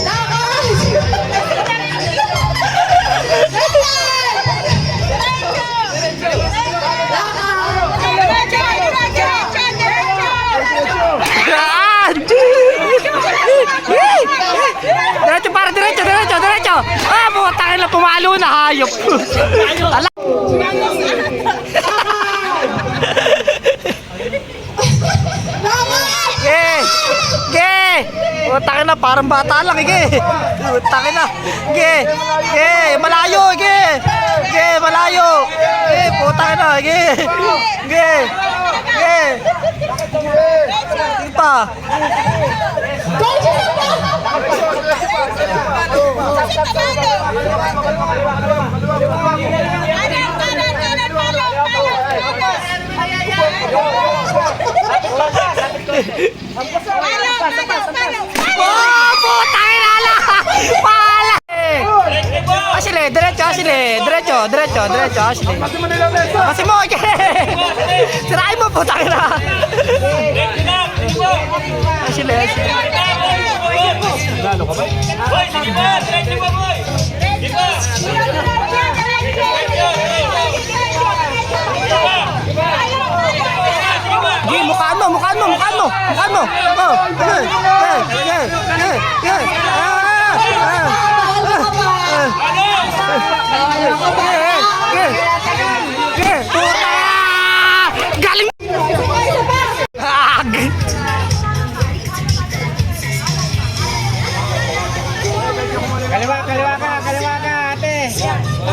Laban! Yan! Diretso para diretso, diretso, diretso! Ah, pumatakin na pumalo na hayop! Ala! Ge! Ge! Pumatakin na parang bata lang, ge! Pumatakin na! Ge! Ge! Malayo, ge! Ge! Malayo! Ge! Pumatakin na, ge! Ge! Ge! Sige pa! Oh, putang ina la! Pala! Asile, diretso, asile, diretso, diretso, diretso, asile. Kasi mo, sirain mo, putang ina. Asile, asile. Lalo ka ba? Boy, sige ba? Diretso ba, boy? Sige ba? Gi, mukhaan mo, mukhaan mo, mukhaan mo, mukhaan mo. Oh, okay, okay, okay, okay, okay. Galing!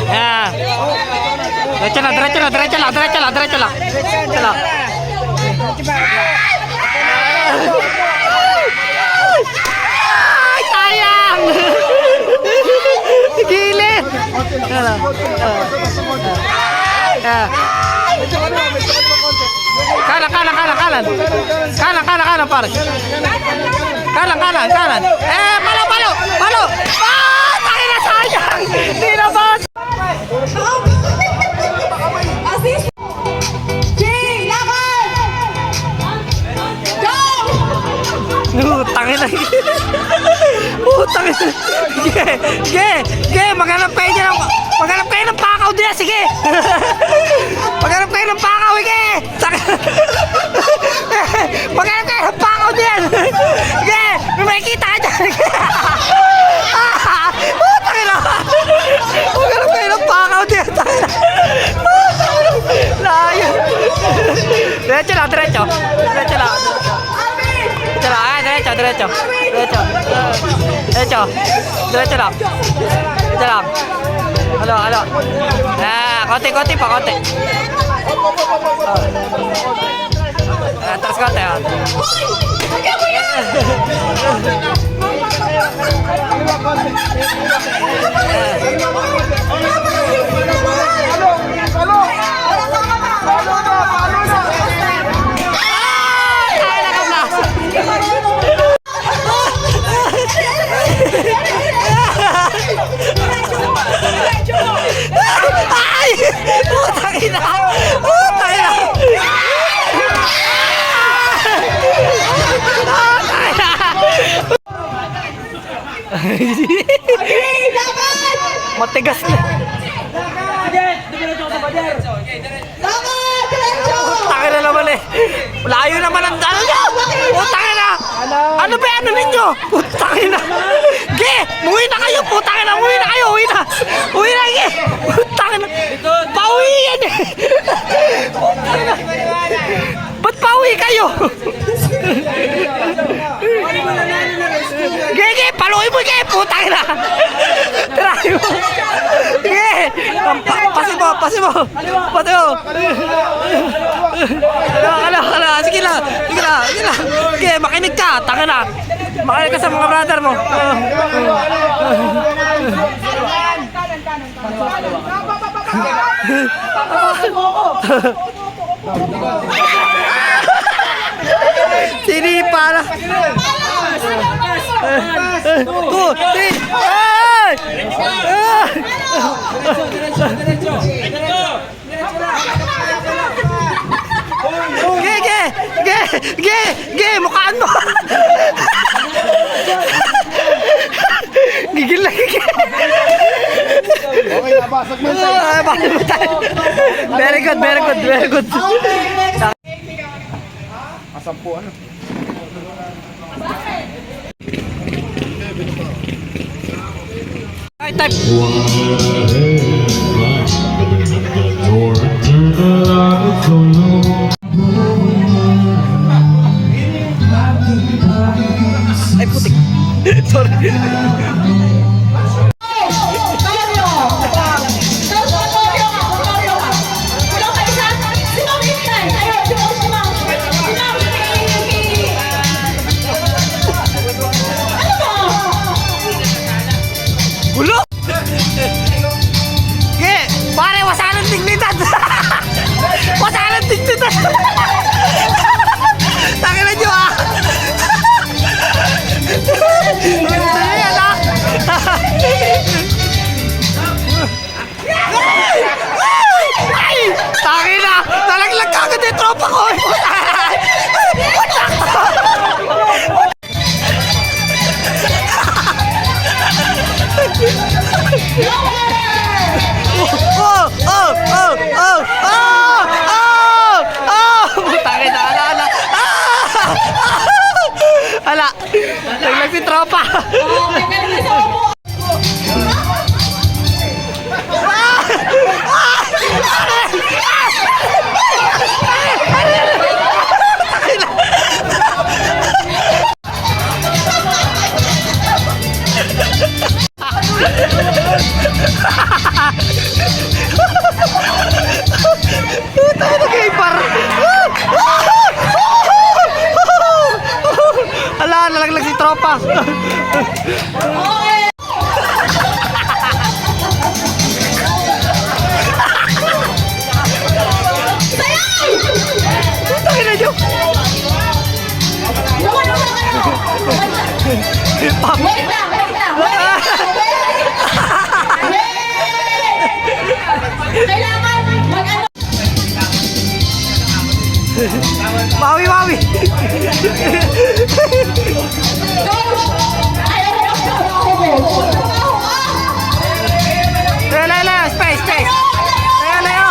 Yeah. Diretso lang, diretso lang, diretso lang, diretso lang, diretso lang. Diretso lang. Ay, sayang! Gilid! Kanan, kanan, kanan, kanan. Kanan, kanan, kanan, pare. Kanan, kanan, kanan. Palo, palo, palo. Ah, tayo na sayang! Hindi na ba? Assist! Jay, laban! Go! Utangin na. Utangin na. Ge, ge, ge, maghanap kayo dyan. Maghanap kayo ng pakaw din. Sige. Maghanap kayo ng pakaw. Sige. Maghanap kayo ng pakaw din. Sige. May makikita ka dyan. Utangin na. Maghanap kayo ng pakaw din. Layo. Diretso lang, diretso. Diretso lang. Diretso lang, diretso, diretso. Diretso. Diretso. Diretso lang. Diretso lang. Halo, halo. Konti, konti pa, konti. Terus konti, ya. Matigas na. Taka na naman eh. Layo naman ang dalo nyo. Putang na. Ano ba ano ninyo? Putang na. Ge, muwi na kayo. Putang na, muwi na kayo. Uwi na. Uwi na, ge. Putang na. Pauwi yan eh. Putang na. Ba't pauwi kayo? Ge, paluin mo, ge. Putang na. Try mo. Ge. Pasibo. Sige lang. Ge, makinig ka. Taka na. Makinig ka sa mga brother mo. Sinipa na. 2, 3. Ge, mukhaan mo. Gigil lang. Okay, nabasag mo tayo. Very good. Masampuan. Ay, type. Ay, putik. Sorry. Gulo! Ge, pare, wasalan dignidad! Wasalan dignidad! Takin na nyo ah! Ayan ah! Ay! Takin na! Nalaglag ka agad yung tropa ko! Putangin na, ala. Ala, naglag si tropa. Tayo na kay par. Ala, nalaglag si tropa. Tayo na nyo. Wait lang. Kailangan mag-ano. Mawi. Lala, space. Layo.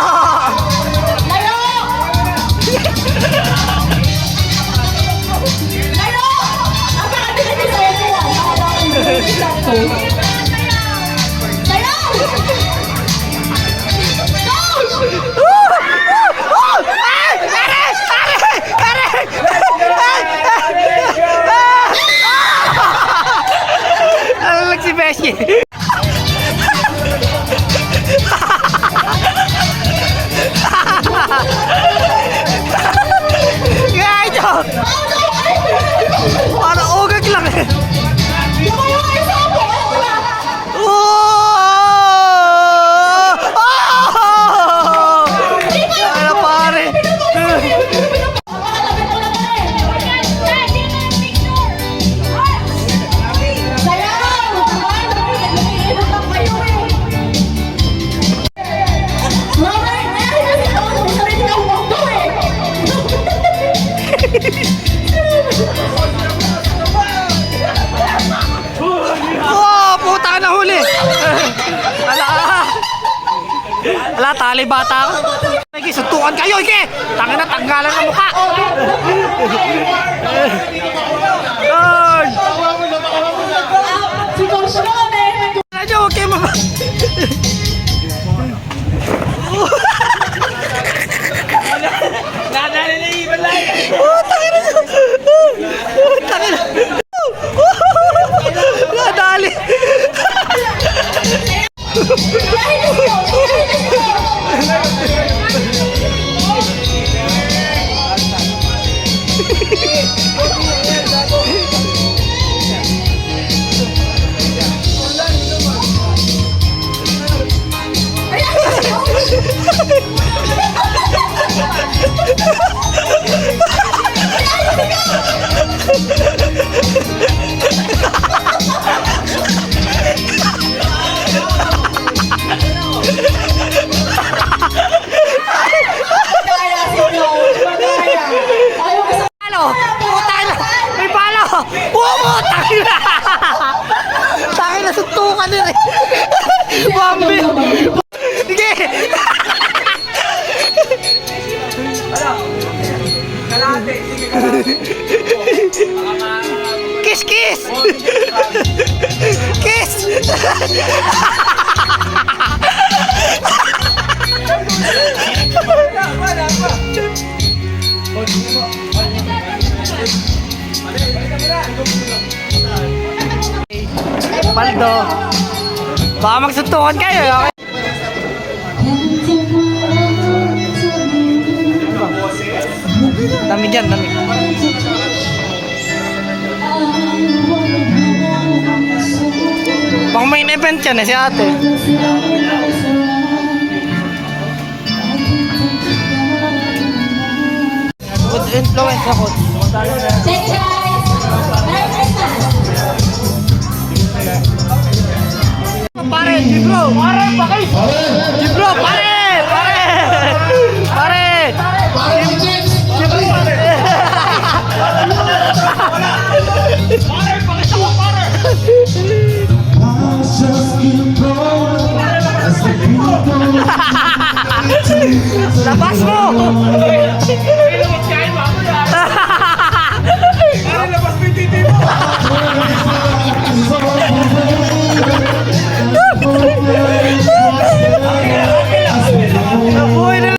Ala, tali bata ako. Sige, suntukan kayo, Ike! Tangin na, tanggalan ng mukha! Guard! Si Coach naman eh. Medyo, huwag kayo mama. Nadali na iban lang. Tangin na! Tangin na! Nadali! Palo! Putang na! May palo! Putang na! Tangin na, suntukan din eh! Bambi! Sige! Kalate, sige kalate. Kiss! Kiss! Kiss! Wala pa. Paldo! Baka magsuntukan kayo, okay? Dami dyan, dami. Pang main event yan eh, si ate. Good influence ako. Thank you guys. Merry Christmas. Pare, Jibro! Pare, bakit? Jibro, pare! Pare! Pare! Labas mo! Ay, labas mo yung titi mo. Uy, anong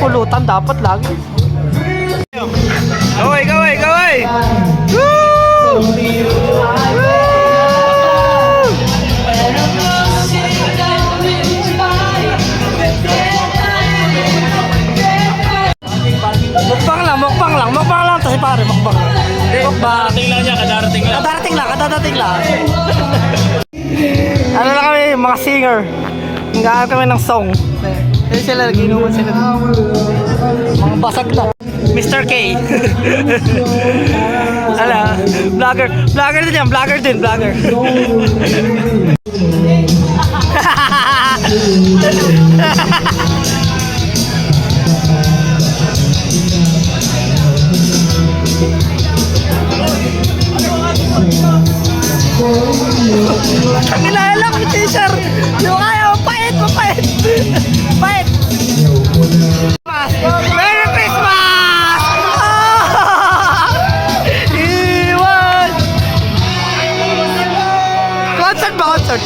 pulutan dapat lagi? Gaway, gaway, gaway! Woo! Woo! Mukbang lang, mukbang lang. Kasi pare, mukbang lang. Mukbang. Kadarating lang niya, kadarating lang. Kadadating lang. Ano na kami, mga singer. Nag-aaral kami ng song. Kasi sila, ginuwan sila. Mga basag na. Mr. K. Ala, vlogger. Vlogger din yan, vlogger din, vlogger. Nilala ko yung teacher. Yung ayaw, pait, mapait. Pait. Merry Christmas! Iwan! Concert ba? Concert?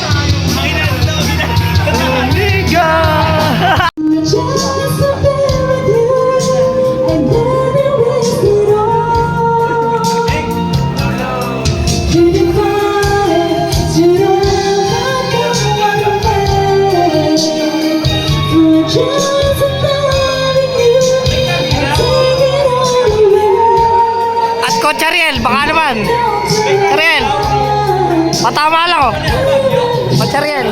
Liga! At Coach Ariel, baka naman. Ariel, patama lang oh. Coach Ariel.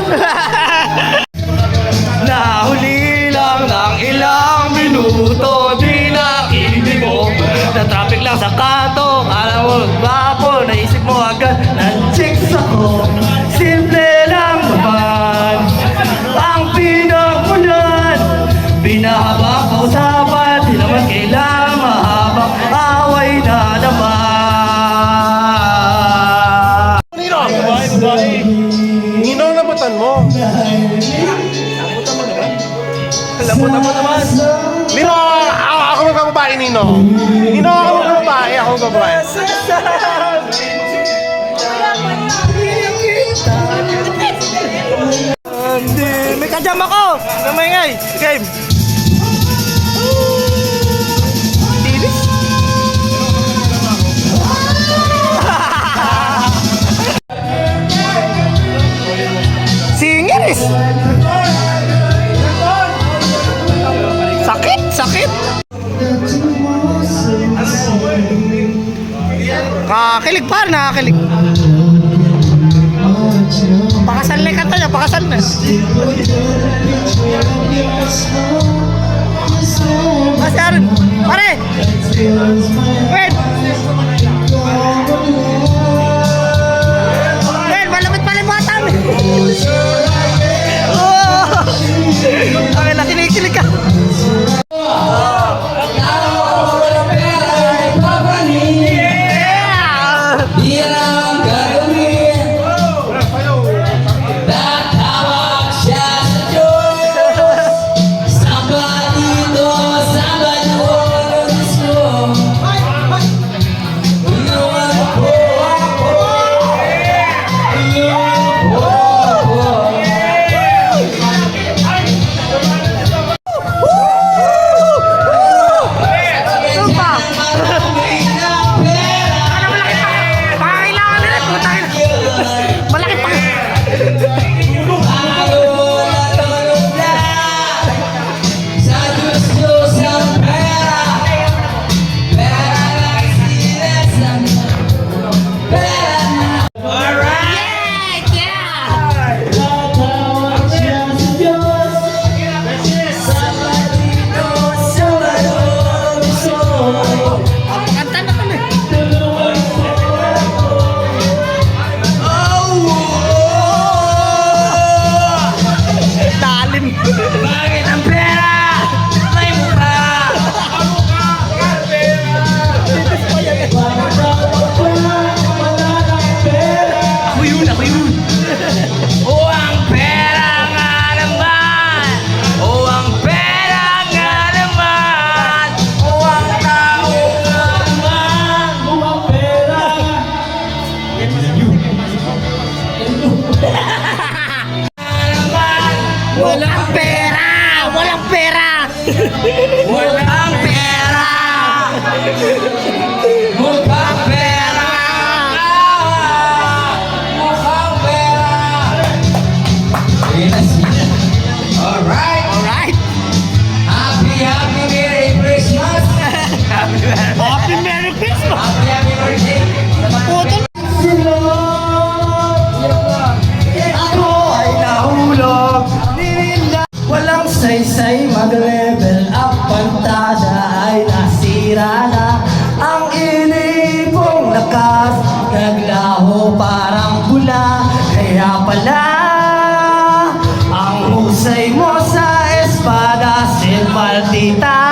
Nahuli lang ng ilang minuto, di nakinig mo. Na traffic lang sa kanto, alam mo, gwapo, naisip mo agad, nag-chicks ako. Simple lang naman, ang pinagmulan. Binahabang kausapan, di naman kailangan mahabang away na naman. Nino, ang nabatan mo. Lambot-lambot naman. Nino, ako magbababae, Nino. Nino, ako magbababae, ako magbababae. May kajam ako! Namay game! Singiris! Sakit! Sakit! Nakakilig pa! Nakakilig! Pakasan na yung kanta niya! Pakasan na! Masya rin! Pare! Wait! Wait! Malapit pala yung bata mo! Okay lang, kinikilig ka! Yan ang gagawin. Tatawag siya sa Diyos. Samba dito, samba doon, gusto. Tulungan po ako. Tulungan po ako. Marami na pera. Pakailangan nila! Putang ina! Malaki pa! Sa Diyos ang pera. Pera lang sinasan. Pera na. Alright! Tatawag siya sa Diyos. Sama dito, sama doon, gusto. Pakanta na kami! Dalim! Bakit ang pera? May mukha. Ako yun, ako yun. O ang pera nga naman. O ang pera nga naman. O ang tao nga naman. O ang pera. Walang pera! Walang pera! Walang pera! Mukhang pera! Mukhang pera! Alright! Alright! Happy Merry Christmas! Happy Merry Christmas! Happy birthday! Putol! Ako ay nahulog. Walang saysay, mag-level up. Pantada ay nasira na. Ang inipong lakas naglaho parang bula. Kaya pala ang husay mo sa espada Silvaldita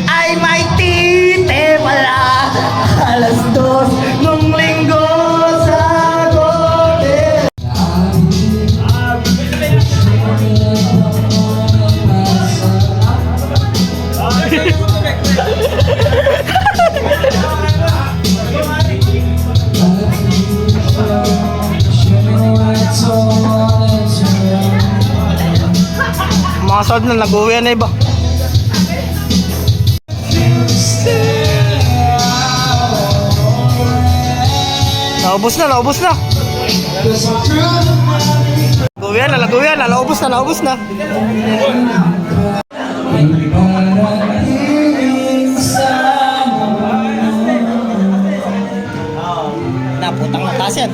ay may tite pala. Alas 2 nung linggo sa gote. Mga sound na nag-uwi na iba. Naubos na, naubos na. Laguyan na, naubos na, naubos na. Naputang matas yan.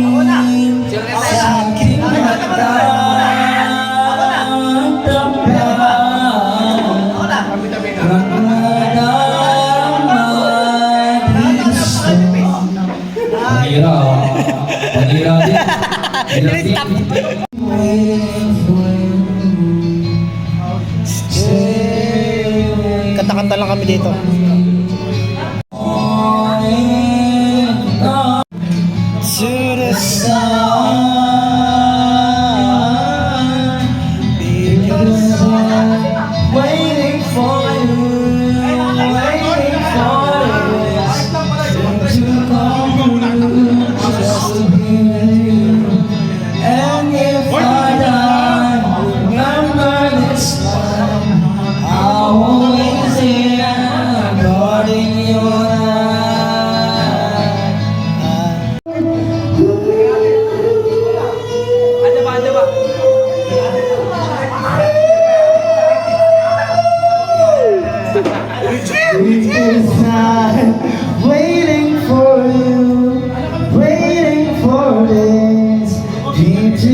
Ako na. Kanta-kanta lang kami dito. To the sun.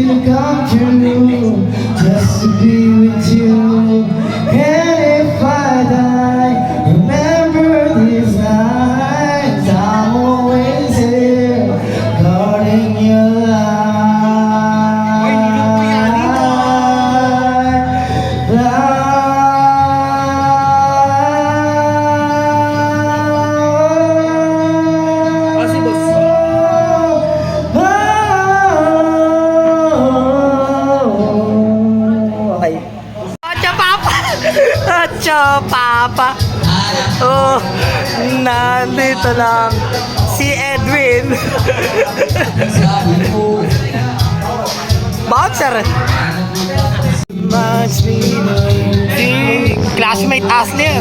will come true just to be with you. And if I die, remember these lines. I'm always here, guarding your Acha Papa. Oh, nandito lang si Edwin. Bouncer. Si classmate Ashley.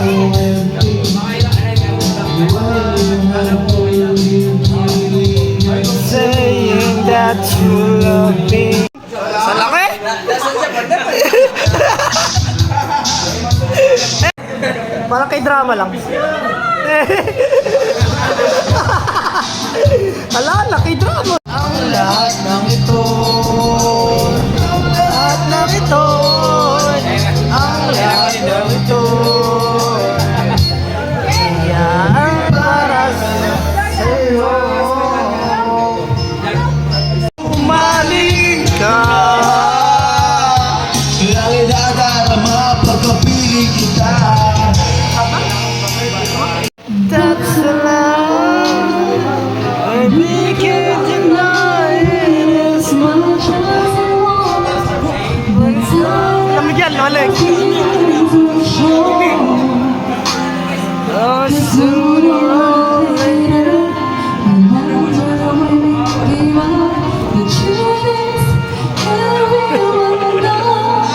Saying that you love me. Sa laki? Parang kay drama lang. Ala, laki drama. Ang lahat ng ito, lahat ng ito, ang lahat ng ito, kaya ang para sa'yo. Umaling ka, lang idadarama pagkapiling kita. that's the love I can't deny it as much as I want. Lamigyan, Alex. Oh, sooner or later, The truth is, everyone knows.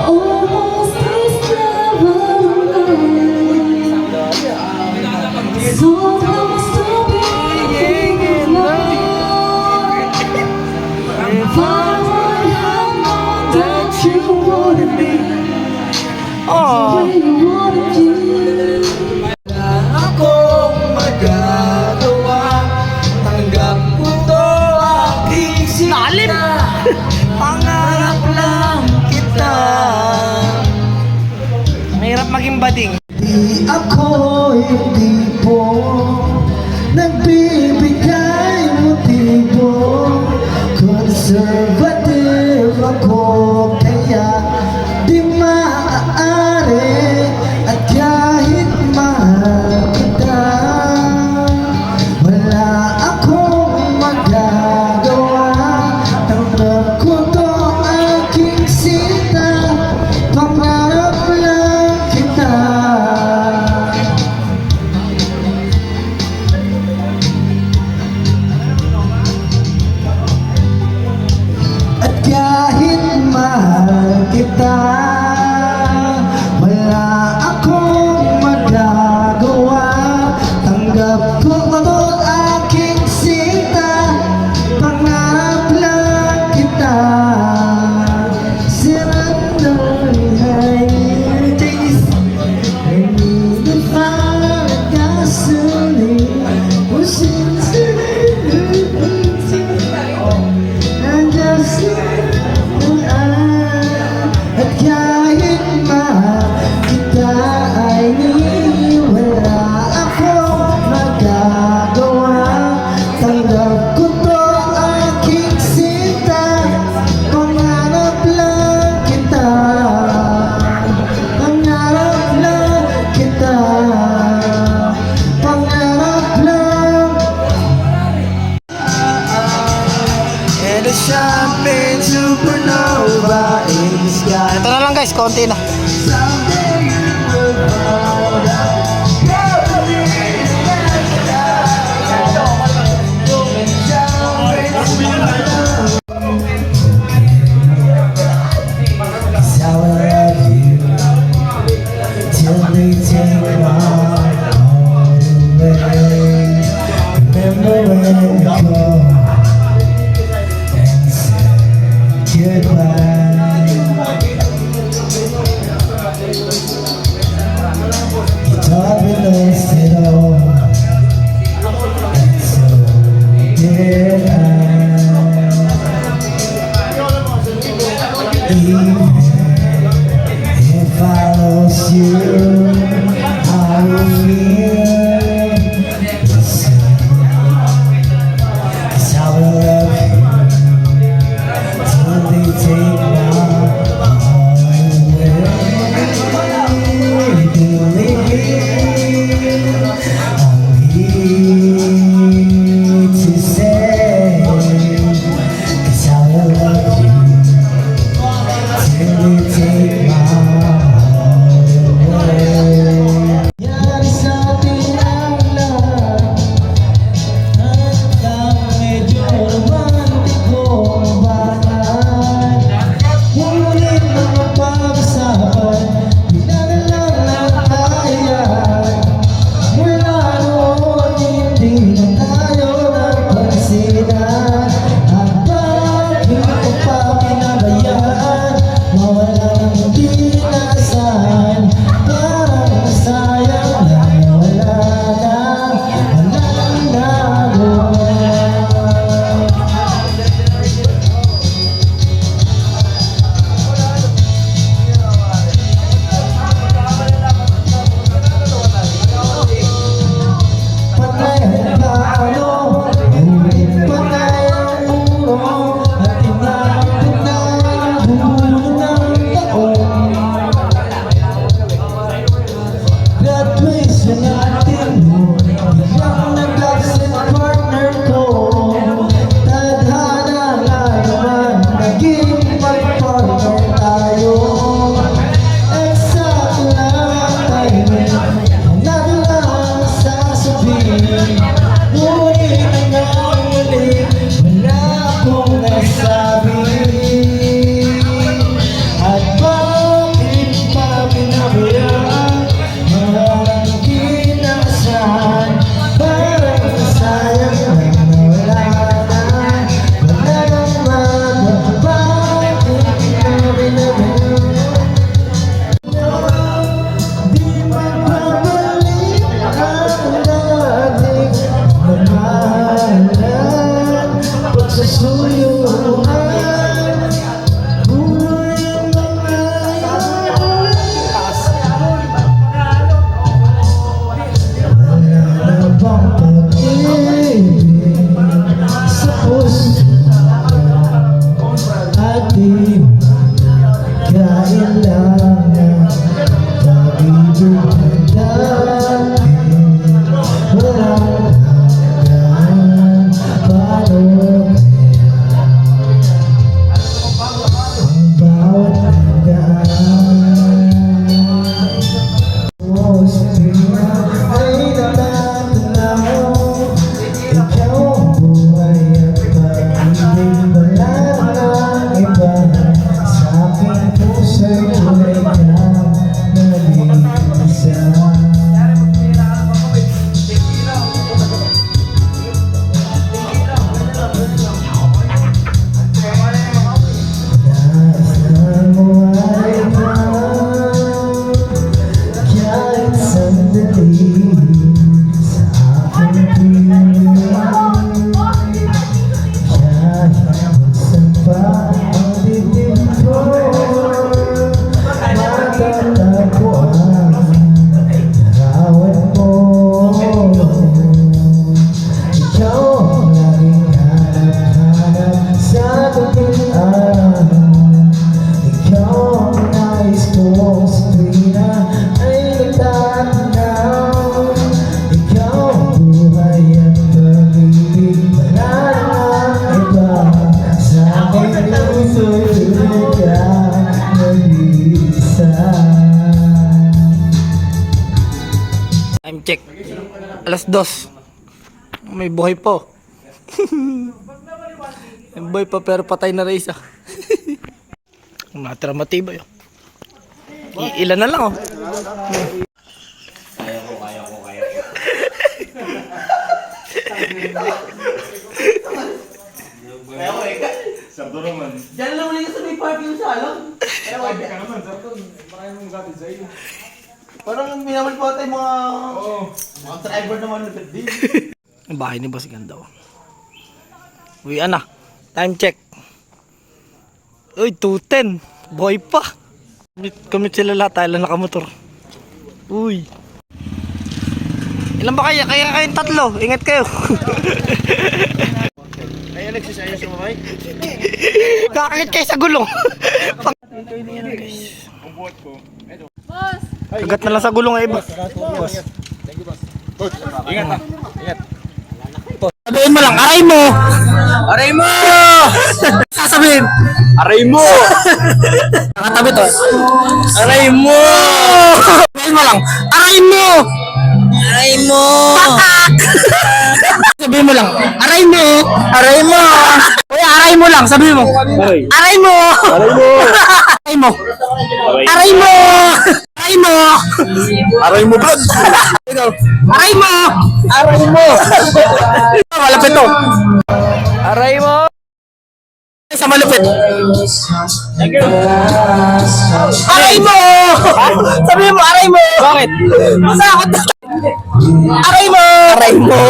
Almost is never enough. So close to being in love. If I would have known that you wanted me oh. the way you wanted you. Akong magagawa, tanggap ko to aking Nalim! pangarap lang kita. Mahirap maging bading. Di ako hindi po nagbibigay motibo. Conservative ako, kaya di maaari. At kahit mahal kita, wala akong magagawa. Tanggap ko to aking sinta, pangarap lang kita. At kahit mahal kita, wala akong magagawa. Tanggap ko ito aking sinta, pangarap lang kita. Surrender behind this, and even find gasoline. And just at kahit mahal kita ay wala akong magagawa. Tanggap ko to aking sinta, pangarap lang kita. Pangarap lang kita. Pangarap lang. And a champagne supernova in the sky. Ito na lang guys, konti na. Someday you will find out. It's how I love you till they take my heart away. Remember when we called and said goodbye. You thought we lost it all, and so did even if I lost you, I will feel the same. 'Cause I will love you till they take my heart away. Believe me, I'm here to say, 'cause I will love you till they take my heart away. Nangyari sa atin ang lahat, hanggang medyo romantiko ang bayan. Ngunit mga pag-usapan, pinanalang na kaya. Mula noon, hindi na tayo nagpansinan. At bakit ko pa pinabayaan, mawala ng di naasahan. Parang nasayang lang, wala nang nagawa. Patay ang tao, ngunit patay ang ulo, at tinapit na ang bulo ng taon. Graduation natin noon, biglang nag-absent partner ko. Tadhana nga naman, naging mag-partner tayo. Eksakto lang ang timing, hanap lang sasabihin. Ngunit hanggang muli, wala akong nasabi. At bakit pa pinabayaan, mawalang di naasahan. Parang nasayang lang na wala na, wala nang magagawa. Bakit pa pinabayaan? Di magbabalik ang dating namahalan. Pagsusuyuan, buhay ang mga yaon. Wala na bang pag-ibig sa puso at di kailangan pag-ibig na dati. Walang hanggan, paano kaya ang bawat hanggan? Oh, sabihin ay natatanaw, ikaw ang buhay at pag-ibig, wala nang iba. Sa aking puso'y tunay kang nag-iisa. Naasahan mo ay ikaw, kahit sandali sa aking piling. Kahit saan pa ang dibdib ko, matatagpo ang larawan mo. Ikaw ang laging hanap-hanap sa tuwiran. Ikaw ang nais kong sa tuwing na ay nagtatanaw. Ikaw ang buhay at pag-ibig, wala namang iba. Sa aking puso'y tunay kang nag-iisa. Time check. 2:00. May buhay po. May buhay pa pero patay na rin isa. Kung natira matibay. Ilan na lang oh. Kaya ko. Sabdo naman. Diyan lang ulit sa may parking sa alam. Pwede ka naman, Sabdo. Marami mong gatid sa'yo. Parang minamal pa tayo mga driver naman na din. Ang bahay ni Boss ganda oh. Uy, ana. Time check. Uy, 2:10. Boy pa. Commit sila lahat, tayo lang nakamotor. Uy. Ilan ba kaya? Kaya kayong tatlo. Ingat kayo. Ay, Alexis, ayaw sumabay? Kakakit kayo sa gulong. Kagat na lang sa gulong ay iba. Sabihin mo lang, aray mo! Aray mo! Sasabihin! Aray mo! Nakatabi to. Aray mo! Sabihin mo lang, aray mo! Aray mo! Sabihin mo lang, aray mo! Aray mo! Kuya, aray mo lang, sabihin mo. Aray mo! Aray mo! Aray mo! Aray mo! Aray mo, vlog! Aray mo! Aray mo! Malapit to. Aray mo! Sa malupit. Aray mo! Sabihin mo, aray mo! Bakit? Masakot na. Aray mo! Aray mo!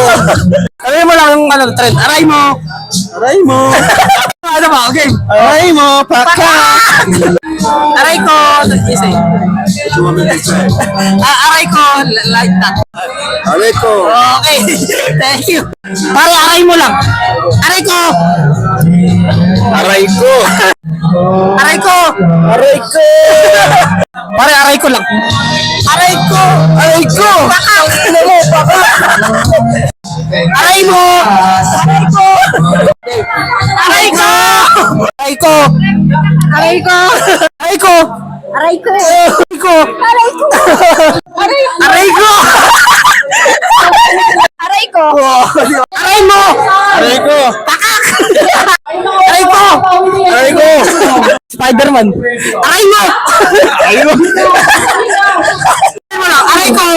Sabihin mo lang yung trend. Aray mo! Aray mo! Ano ba? Okay. Aray mo! Paka! Aray ko! Isa. Aray ko! Like that. Aray ko! Okay. Thank you. Pare, aray mo lang. Aray ko! Aray ko! Aray ko! Aray ko! Pare, aray ko lang. Aray ko! Aray ko! Baka! Baka! Aray mo! Aray ko! Aray ko! Aray ko! Aray ko! Aray ko! Aray ko! Aray ko! Aray ko! Aray ko! Aray ko! Aray mo! Aray ko! Pakak! Aray ko! Aray ko! Spider-Man! Aray mo! Aray ko! Aray ko!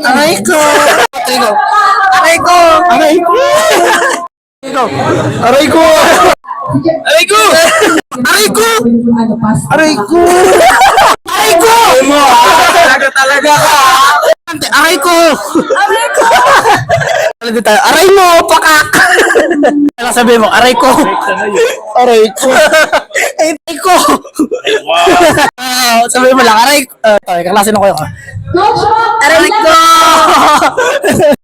Aray ko! Aray ko! Aray ko! Aray ko! Aray ko! Aray ko! Aray ko! Aray ko! Aray ko! Talaga ka! Aray ko! Aray ko! Aray mo! Pakak! Ano sabihin mo? Aray ko! Aray ko! Aray ko! Sabihin mo lang, aray ko! Kaklase na ko yun. Aray ko!